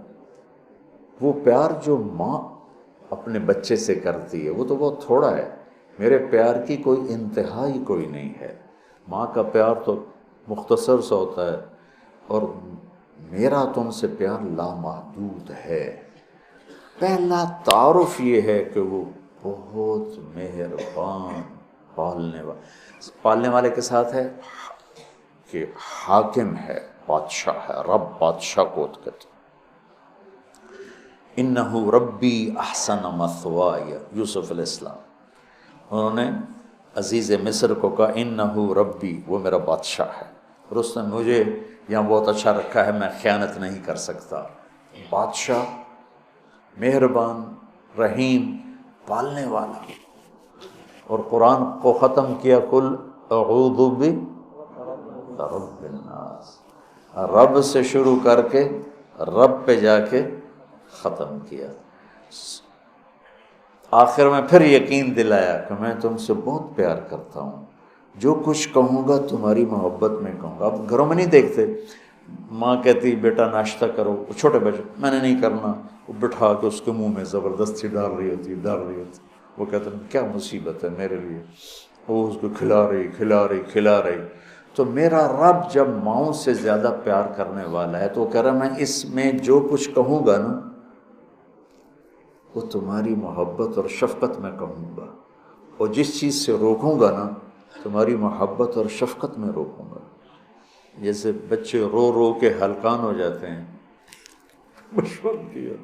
وہ پیار جو ماں اپنے بچے سے کرتی ہے وہ تو بہت تھوڑا ہے، میرے پیار کی کوئی انتہا ہی کوئی نہیں ہے۔ ماں کا پیار تو مختصر سا ہوتا ہے، اور میرا تم سے پیار لامحدود ہے۔ پہلا تعارف یہ ہے کہ وہ بہت مہربان، پالنے والے کے ساتھ ہے کہ حاکم ہے، بادشاہ ہے، رب بادشاہ کو کہتے۔ انہو ربی احسن مثوایا، یوسف علیہ السلام، انہوں نے عزیز مصر کو کہا انہو ربی، وہ میرا بادشاہ ہے، اور اس نے مجھے یہاں بہت اچھا رکھا ہے، میں خیانت نہیں کر سکتا۔ بادشاہ، مہربان، رحیم، پالنے والا۔ اور قرآن کو ختم کیا قل اعوذ برب الناس، رب سے شروع کر کے رب پہ جا کے ختم کیا۔ آخر میں پھر یقین دلایا کہ میں تم سے بہت پیار کرتا ہوں، جو کچھ کہوں گا تمہاری محبت میں کہوں گا۔ اب گھروں میں نہیں دیکھتے، ماں کہتی بیٹا ناشتہ کرو، وہ چھوٹے بچے میں نے نہیں کرنا، وہ بٹھا کے اس کے منہ میں زبردستی ڈال رہی ہوتی، وہ کہتے ہیں کیا مصیبت ہے میرے لیے، وہ اس کو کھلا رہی۔ تو میرا رب جب ماؤں سے زیادہ پیار کرنے والا ہے تو وہ کہہ رہا میں اس میں جو کچھ کہوں گا نا وہ تمہاری محبت اور شفقت میں کہوں گا، اور جس چیز سے روکوں گا نا تمہاری محبت اور شفقت میں روکوں گا۔ جیسے بچے رو رو کے ہلکان ہو جاتے ہیں، بچپن کیا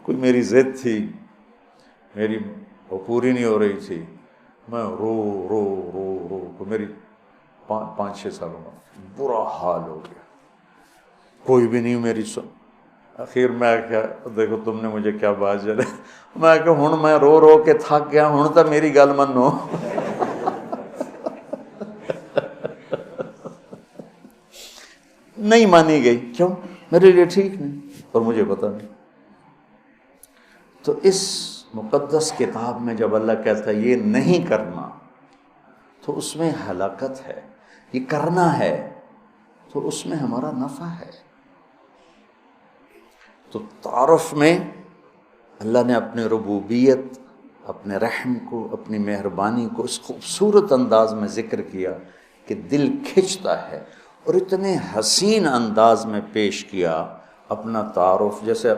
کوئی میری ضد تھی، میری وہ پوری نہیں ہو رہی تھی، میں رو رو رو رو تو میری 5-6 سالوں میں برا حال ہو گیا، کوئی بھی نہیں میری سن۔ اخیر میں کیا، دیکھو تم نے مجھے کیا بات جلے، میں کہ ہن میں رو رو کے تھک گیا، ہن تو میری گل منو۔ نہیں مانی گئی، کیوں؟ میرے لیے ٹھیک نہیں اور مجھے پتہ نہیں۔ تو اس مقدس کتاب میں جب اللہ کہتا ہے یہ نہیں کرنا تو اس میں ہلاکت ہے، یہ کرنا ہے تو اس میں ہمارا نفع ہے۔ تو تعارف میں اللہ نے اپنی ربوبیت، اپنے رحم کو، اپنی مہربانی کو اس خوبصورت انداز میں ذکر کیا کہ دل کھنچتا ہے، اور اتنے حسین انداز میں پیش کیا اپنا تعارف۔ جیسے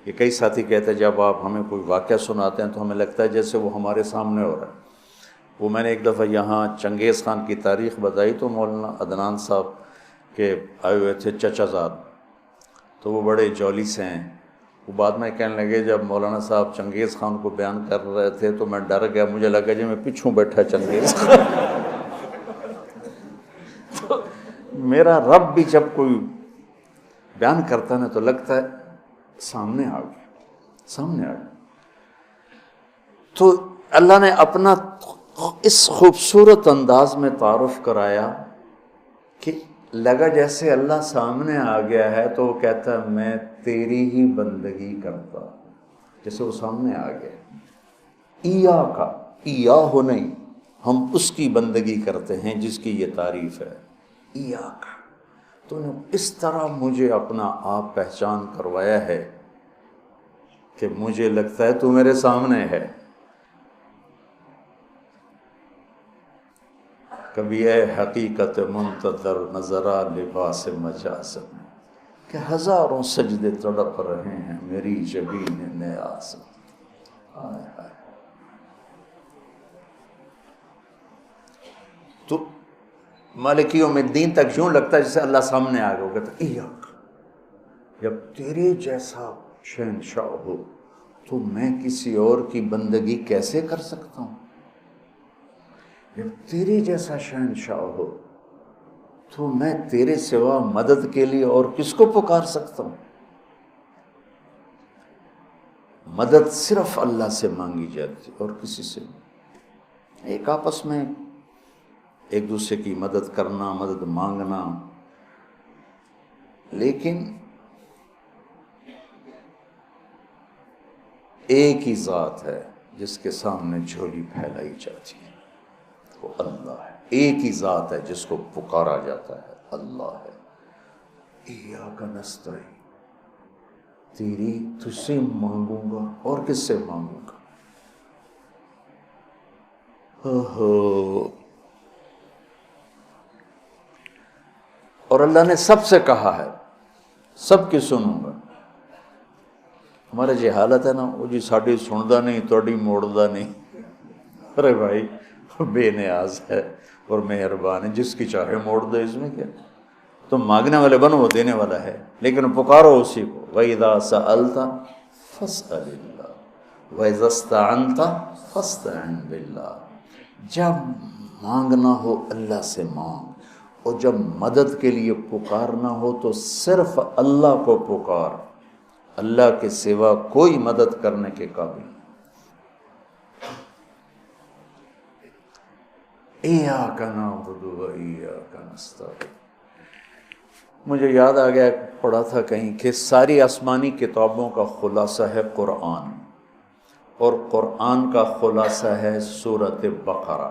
یہ کئی ساتھی کہتے ہیں جب آپ ہمیں کوئی واقعہ سناتے ہیں تو ہمیں لگتا ہے جیسے وہ ہمارے سامنے ہو رہا ہے۔ وہ میں نے ایک دفعہ یہاں چنگیز خان کی تاریخ بتائی تو مولانا عدنان صاحب کے آئے ہوئے تھے چچا زاد، تو وہ بڑے جولی سے ہیں۔ وہ بعد میں کہنے لگے جب مولانا صاحب چنگیز خان کو بیان کر رہے تھے تو میں ڈر گیا، مجھے لگا جی میں پیچھوں بیٹھا چنگیز خان۔ تو میرا رب بھی جب کوئی بیان کرتا ہے نا تو لگتا ہے سامنے آ گیا، سامنے آ گیا۔ تو اللہ نے اپنا اس خوبصورت انداز میں تعارف کرایا کہ لگا جیسے اللہ سامنے آ گیا ہے تو وہ کہتا ہے میں تیری ہی بندگی کرتا ہوں، جیسے وہ سامنے آ گیا۔ ایا کا ایا ہو نہیں، ہم اس کی بندگی کرتے ہیں جس کی یہ تعریف ہے، ایا کا۔ تو نے اس طرح مجھے اپنا آپ پہچان کروایا ہے کہ مجھے لگتا ہے تو میرے سامنے ہے۔ کبھی اے حقیقت منتظر نظرا لباس مجاز میں، کہ ہزاروں سجدے تڑپ رہے ہیں میری جبین نیاز میں۔ آئے آئے۔ تو مالک یوم الدین تک یوں لگتا ہے جیسے اللہ سامنے آ گیا، وہ کہتا ایاک، جب تیرے جیسا شہنشاہ ہو تو میں کسی اور کی بندگی کیسے کر سکتا ہوں؟ جب تیرے جیسا شہنشاہ ہو تو میں تیرے سوا مدد کے لیے اور کس کو پکار سکتا ہوں؟ مدد صرف اللہ سے مانگی جاتی اور کسی سے نہیں۔ ایک آپس میں ایک دوسرے کی مدد کرنا، مدد مانگنا، لیکن ایک ہی ذات ہے جس کے سامنے جھولی پھیلائی جاتی ہے، وہ اللہ ہے۔ ایک ہی ذات ہے جس کو پکارا جاتا ہے، اللہ ہے۔ ایاک نستعین، تیری تجھ سے مانگوں گا اور کس سے مانگوں گا؟ اور اللہ نے سب سے کہا ہے سب کی سنوں گا۔ ہمارے جی حالت ہے نا، وہ جی ساڈی سندا نہیں تہاڈی موڑدا نہیں۔ ارے بھائی بے نیاز ہے اور مہربان ہے، جس کی چاہے موڑ دے، اس میں کیا؟ تم مانگنے والے بنو، وہ دینے والا ہے، لیکن پکارو اسی کو۔ وَإِذَا سَأَلْتَ فَاسْأَلِ اللَّهَ وَإِذَا اسْتَعَنْتَ فَاسْتَعِنْ بِاللَّهِ۔ جب مانگنا ہو اللہ سے مانگ، اور جب مدد کے لیے پکارنا ہو تو صرف اللہ کو پکار، اللہ کے سوا کوئی مدد کرنے کے قابل نہیں۔ ایاک نعبد و ایاک نستعین۔ مجھے یاد آ گیا، پڑھا تھا کہیں کہ ساری آسمانی کتابوں کا خلاصہ ہے قرآن، اور قرآن کا خلاصہ ہے سورۃ بقرہ،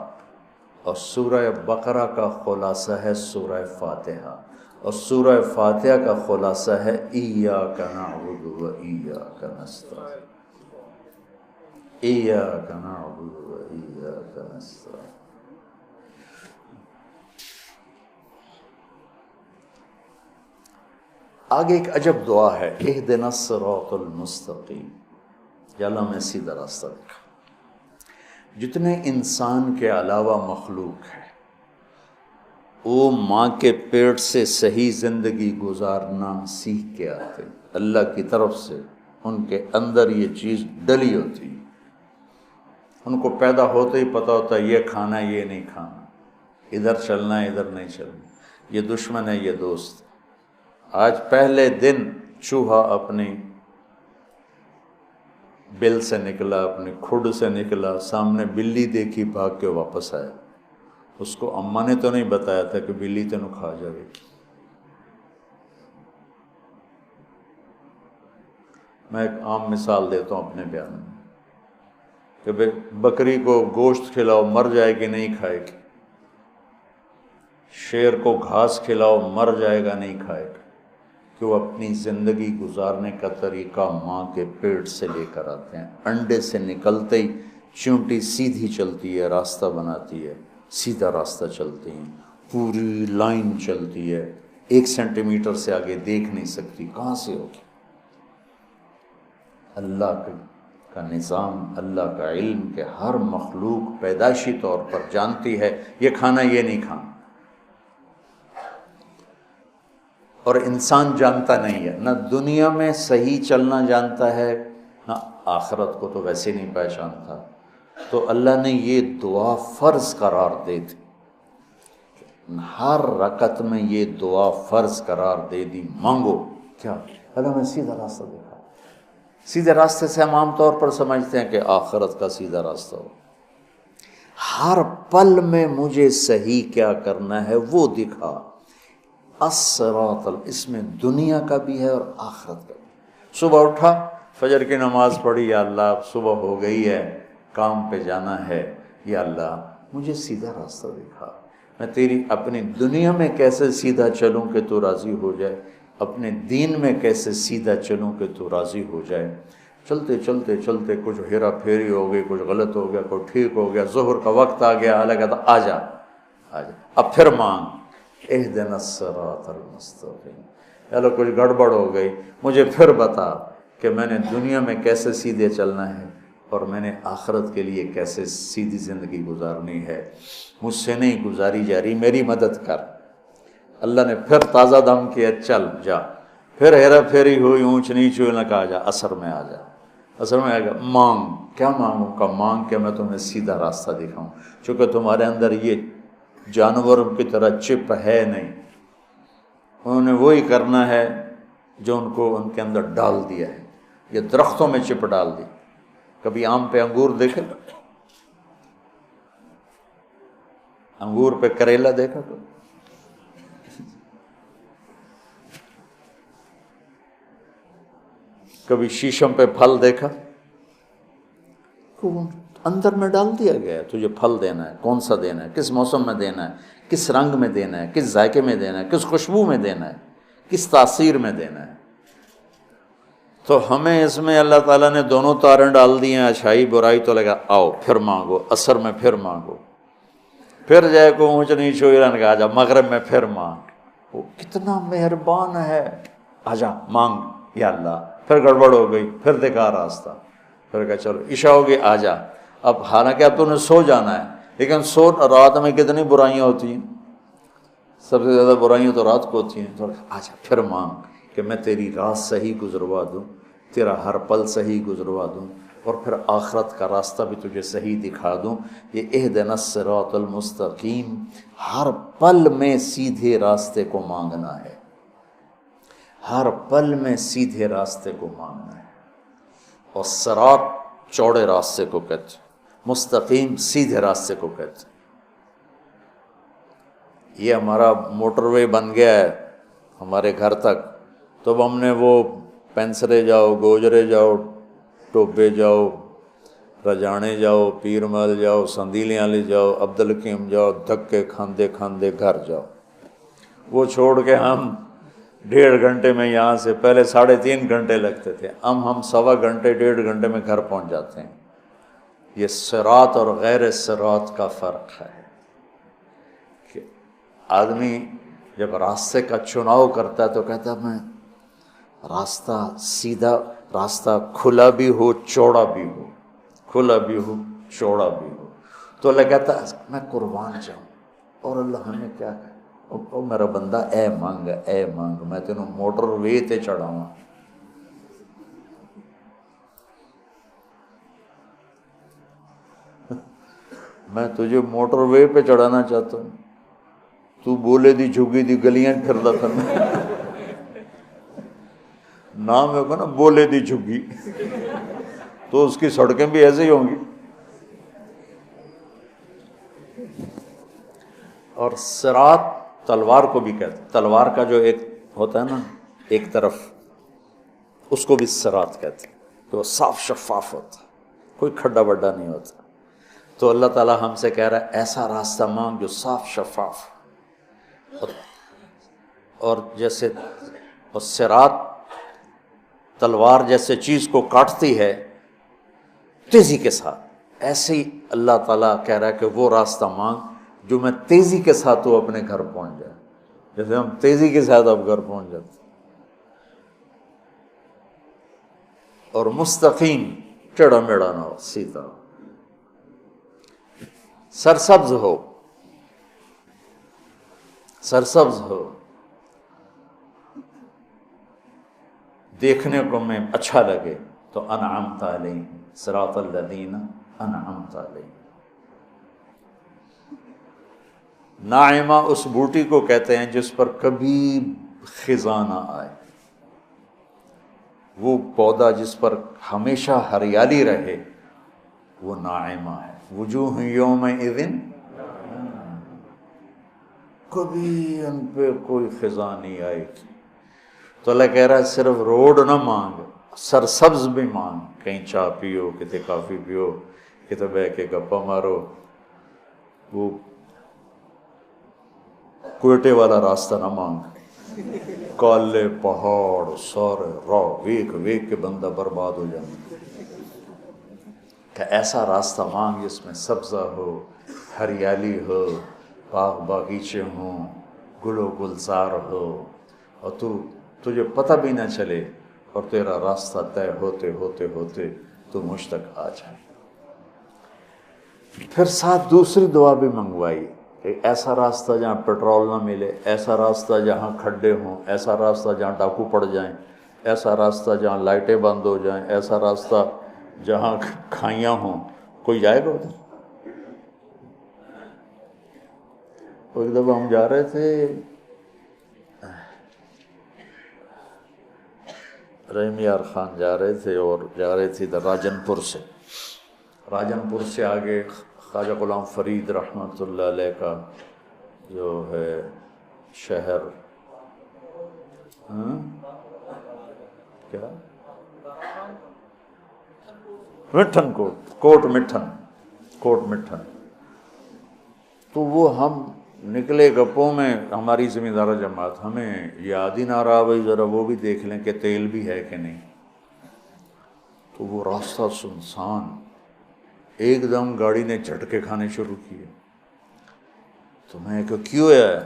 اور سورہ بقرہ کا خلاصہ ہے سورہ فاتحہ، اور سورہ فاتحہ کا خلاصہ ہے ایاک نعبد و ایاک نستعین، ایاک نعبد و ایاک نستعین۔ آگے ایک عجب دعا ہے، اہدنا الصراط المستقیم، یا اللہ ہمیں سیدھا راستہ دکھا۔ جتنے انسان کے علاوہ مخلوق ہے وہ ماں کے پیٹ سے صحیح زندگی گزارنا سیکھ کے آتے، اللہ کی طرف سے ان کے اندر یہ چیز ڈلی ہوتی، ان کو پیدا ہوتے ہی پتہ ہوتا ہے یہ کھانا ہے یہ نہیں کھانا، ادھر چلنا ہے ادھر نہیں چلنا، یہ دشمن ہے یہ دوست۔ آج پہلے دن چوہا اپنی بل سے نکلا، اپنی کھڈ سے نکلا، سامنے بلی دیکھی بھاگ کے واپس آیا۔ اس کو اماں نے تو نہیں بتایا تھا کہ بلی تینوں کھا جائے گی، میں ایک عام مثال دیتا ہوں اپنے بیان میں کہ بھئی بکری کو گوشت کھلاؤ مر جائے گی نہیں کھائے گی، شیر کو گھاس کھلاؤ مر جائے گا نہیں کھائے گا، کہ وہ اپنی زندگی گزارنے کا طریقہ ماں کے پیٹ سے لے کر آتے ہیں۔ انڈے سے نکلتے ہی چونٹی سیدھی چلتی ہے، راستہ بناتی ہے، سیدھا راستہ چلتی ہیں، پوری لائن چلتی ہے، 1 سینٹی میٹر سے آگے دیکھ نہیں سکتی، کہاں سے ہوگی؟ اللہ کا نظام، اللہ کا علم کہ ہر مخلوق پیدائشی طور پر جانتی ہے یہ کھانا یہ نہیں کھانا، اور انسان جانتا نہیں ہے، نہ دنیا میں صحیح چلنا جانتا ہے نہ آخرت کو تو ویسے نہیں پہچانتا۔ تو اللہ نے یہ دعا فرض قرار دے دی، ہر رکعت میں یہ دعا فرض قرار دے دی، مانگو کیا؟ اللہ میں سیدھا راستہ دیکھا۔ سیدھے راستے سے ہم عام طور پر سمجھتے ہیں کہ آخرت کا سیدھا راستہ ہو، ہر پل میں مجھے صحیح کیا کرنا ہے وہ دکھا۔ الصراط، اس میں دنیا کا بھی ہے اور آخرت کا بھی۔ صبح اٹھا، فجر کی نماز پڑھی، یا اللہ صبح ہو گئی ہے، کام پہ جانا ہے، یا اللہ مجھے سیدھا راستہ دکھا، میں تیری اپنی دنیا میں کیسے سیدھا چلوں کہ تو راضی ہو جائے، اپنے دین میں کیسے سیدھا چلوں کہ تو راضی ہو جائے۔ چلتے چلتے چلتے کچھ ہیرا پھیری ہو گئی، کچھ غلط ہو گیا، کوئی ٹھیک ہو گیا، ظہر کا وقت آ گیا، اللہ کہتا آ جا آ جا، اب پھر مانگ اہدنا الصراط المستقیم، چلو کچھ گڑبڑ ہو گئی، مجھے پھر بتا کہ میں نے دنیا میں کیسے سیدھے چلنا ہے اور میں نے آخرت کے لیے کیسے سیدھی زندگی گزارنی ہے، مجھ سے نہیں گزاری جا رہی، میری مدد کر۔ اللہ نے پھر تازہ دم کیا، چل جا، پھر ہیرا پھیری ہوئی، اونچ نیچ ہوئی، نہ کہا جا عصر میں آ جا، عصر میں آ گیا، مانگ، کیا مانگوں کا؟ مانگ کہ میں تمہیں سیدھا راستہ دکھاؤں، چونکہ تمہارے اندر یہ جانوروں کی طرح چپ ہے نہیں، انہوں نے وہی کرنا ہے جو ان کو ان کے اندر ڈال دیا ہے، یہ درختوں میں چپ ڈال دی۔ کبھی آم پہ انگور دیکھے؟ انگور پہ کریلا دیکھا تو؟ کبھی شیشم پہ پھل دیکھا؟ اندر میں ڈال دیا گیا ہے، تجھے پھل دینا ہے، کون سا دینا ہے، کس موسم میں دینا ہے، کس رنگ میں دینا ہے، کس ذائقے میں دینا ہے، کس خوشبو میں دینا ہے، کس تاثیر میں دینا ہے۔ تو ہمیں اس میں اللہ تعالیٰ نے دونوں تاریں ڈال دی ہیں، اچھائی برائی، تو لگا آؤ پھر مانگو، عصر میں پھر مانگو، پھر جائے کو اونچ نیچ ہوئی، رن کا آ جا، مغرب میں پھر مانگ۔ وہ کتنا مہربان ہے، آ جا مانگ یا اللہ، پھر گڑبڑ ہو گئی، پھر دکھا راستہ، پھر کہا چلو عشاء ہوگی آ جا۔ اب حالانکہ اب تو نے سو جانا ہے، لیکن سو رات میں کتنی برائیاں ہوتی ہیں، سب سے زیادہ برائیاں تو رات کو ہوتی ہیں، تو آ جا پھر مانگ کہ میں تیری رات صحیح گزروا دوں، تیرا ہر پل صحیح گزروا دوں، اور پھر آخرت کا راستہ بھی تجھے صحیح دکھا دوں۔ یہ اہدنا الصراط المستقیم، ہر پل میں سیدھے راستے کو مانگنا ہے، ہر پل میں سیدھے راستے کو مانگنا ہے۔ اور صراط چوڑے راستے کو کہتے ہیں، مستقیم سیدھے راستے کو کہتے ہیں۔ یہ ہمارا موٹر وے بن گیا ہے ہمارے گھر تک، تو اب ہم نے وہ پینسرے جاؤ، گوجرے جاؤ، ٹوبے جاؤ، رجانے جاؤ، پیر محل جاؤ، سندیلیاں لے جاؤ، عبدالحکیم جاؤ، دھکے کھاندے کھاندے گھر جاؤ۔ وہ چھوڑ کے ہم 1.5 گھنٹے میں یہاں سے، پہلے 3.5 گھنٹے لگتے تھے، اب ہم 1.25 گھنٹے 1.5 گھنٹے میں گھر پہنچ جاتے ہیں۔ یہ صراط اور غیر صراط کا فرق ہے کہ آدمی جب راستے کا چناؤ کرتا ہے تو کہتا ہے میں راستہ سیدھا، راستہ کھلا بھی ہو چوڑا بھی ہو، کھلا بھی ہو چوڑا بھی ہو، تو اللہ کہتا ہے میں قربان جاؤں۔ اور اللہ ہمیں کیا کہے، او میرا بندہ اے مانگ، اے مانگ، میں تینوں موٹر وے تے چڑھاواں۔ میں تجھے موٹر وے پہ چڑھانا چاہتا ہوں، تو بولے دی جھگی دی گلیاں پھردا کرنا، نام ہوگا نا بولے دی جھگی، تو اس کی سڑکیں بھی ایسے ہی ہوں گی۔ اور صراط تلوار کو بھی کہتے ہیں، تلوار کا جو ایک ہوتا ہے نا، ایک طرف اس کو بھی صراط کہتے ہیں، کہ وہ صاف شفاف ہوتا، کوئی کھڈا بڈا نہیں ہوتا۔ تو اللہ تعالیٰ ہم سے کہہ رہا ہے ایسا راستہ مانگ جو صاف شفاف، اور جیسے صراط تلوار جیسے چیز کو کاٹتی ہے تیزی کے ساتھ، ایسے ہی اللہ تعالیٰ کہہ رہا ہے کہ وہ راستہ مانگ جو میں تیزی کے ساتھ تو اپنے گھر پہنچ جائے، جیسے ہم تیزی کے ساتھ اب گھر پہنچ جاتے، اور مستقیم، ٹیڑھا میڑھا نہ ہو، سیدھا سرسبز ہو، سرسبز ہو، دیکھنے کو میں اچھا لگے، تو انعمت علیہم صراط الذین انعمت علیہم۔ ناعمہ اس بوٹی کو کہتے ہیں جس پر کبھی خزاں نہ آئے، وہ پودا جس پر ہمیشہ ہریالی رہے، وہ ناعمہ ہے۔ وجوہ یومئذ، کبھی ان پہ کوئی خزاں نہیں آئے گی۔ تو اللہ کہہ رہا ہے صرف روڈ نہ مانگ، سرسبز بھی مانگ، کہیں چائے پیو، کتے کافی پیو، کتے بہ کے گپا مارو۔ وہ کوئٹے والا راستہ نہ مانگ، کالے پہاڑ سارے راہ ویک ویک کے بندہ برباد ہو جائے، کہ ایسا راستہ مانگ جس میں سبزہ ہو، ہریالی ہو، باغ باغیچے ہوں، گل و گلزار ہو، اور تجھے پتہ بھی نہ چلے، اور تیرا راستہ طے ہوتے ہوتے ہوتے تو مجھ تک آ جائے۔ پھر ساتھ دوسری دعا بھی منگوائی کہ ایسا راستہ جہاں پیٹرول نہ ملے، ایسا راستہ جہاں کھڈے ہوں، ایسا راستہ جہاں ڈاکو پڑ جائیں، ایسا راستہ جہاں لائٹیں بند ہو جائیں، ایسا راستہ جہاں کھائیاں ہوں۔ کوئی جائے گا ادھر؟ ایک دفعہ ہم جا رہے تھے، رحیم یار خان جا رہے تھے، اور جا رہے تھے ادھر راجن پور سے آگے خواجہ غلام فرید رحمۃ اللہ علیہ کا جو ہے شہر، کیا مٹھن کوٹ مٹھن، تو وہ ہم نکلے گپوں میں، ہماری ذمہ دار جماعت، ہمیں یاد ہی نہ رہا بھائی ذرا وہ بھی دیکھ لیں کہ تیل بھی ہے کہ نہیں۔ تو وہ راستہ سنسان، ایک دم گاڑی نے جھٹکے کھانے شروع کیے۔ تو میں کہ کیوں ہے؟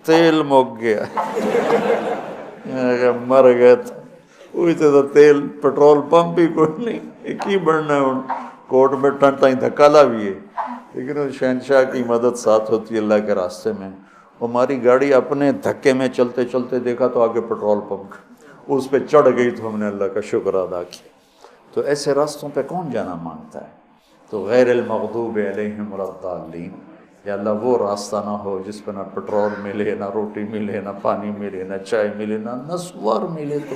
تیل مک گیا۔ مر گئے تھا، وہی تو تیل پیٹرول پمپ بھی کوئی نہیں، کی بڑھنا ہے ہوں، کوٹ میں ٹن تائیں دھکا لا بھی ہے، لیکن شہنشاہ کی مدد ساتھ ہوتی ہے اللہ کے راستے میں۔ ہماری گاڑی اپنے دھکے میں چلتے چلتے دیکھا تو آگے پیٹرول پمپ، اس پہ چڑھ گئی تو ہم نے اللہ کا شکر ادا کیا۔ تو ایسے راستوں پہ کون جانا مانگتا ہے؟ تو غیر المغضوب علیہم ولا الضالین، یا اللہ وہ راستہ نہ ہو جس پہ نہ پیٹرول ملے، نہ روٹی ملے، نہ پانی ملے، نہ چائے ملے، نہ نسوار ملے۔ تو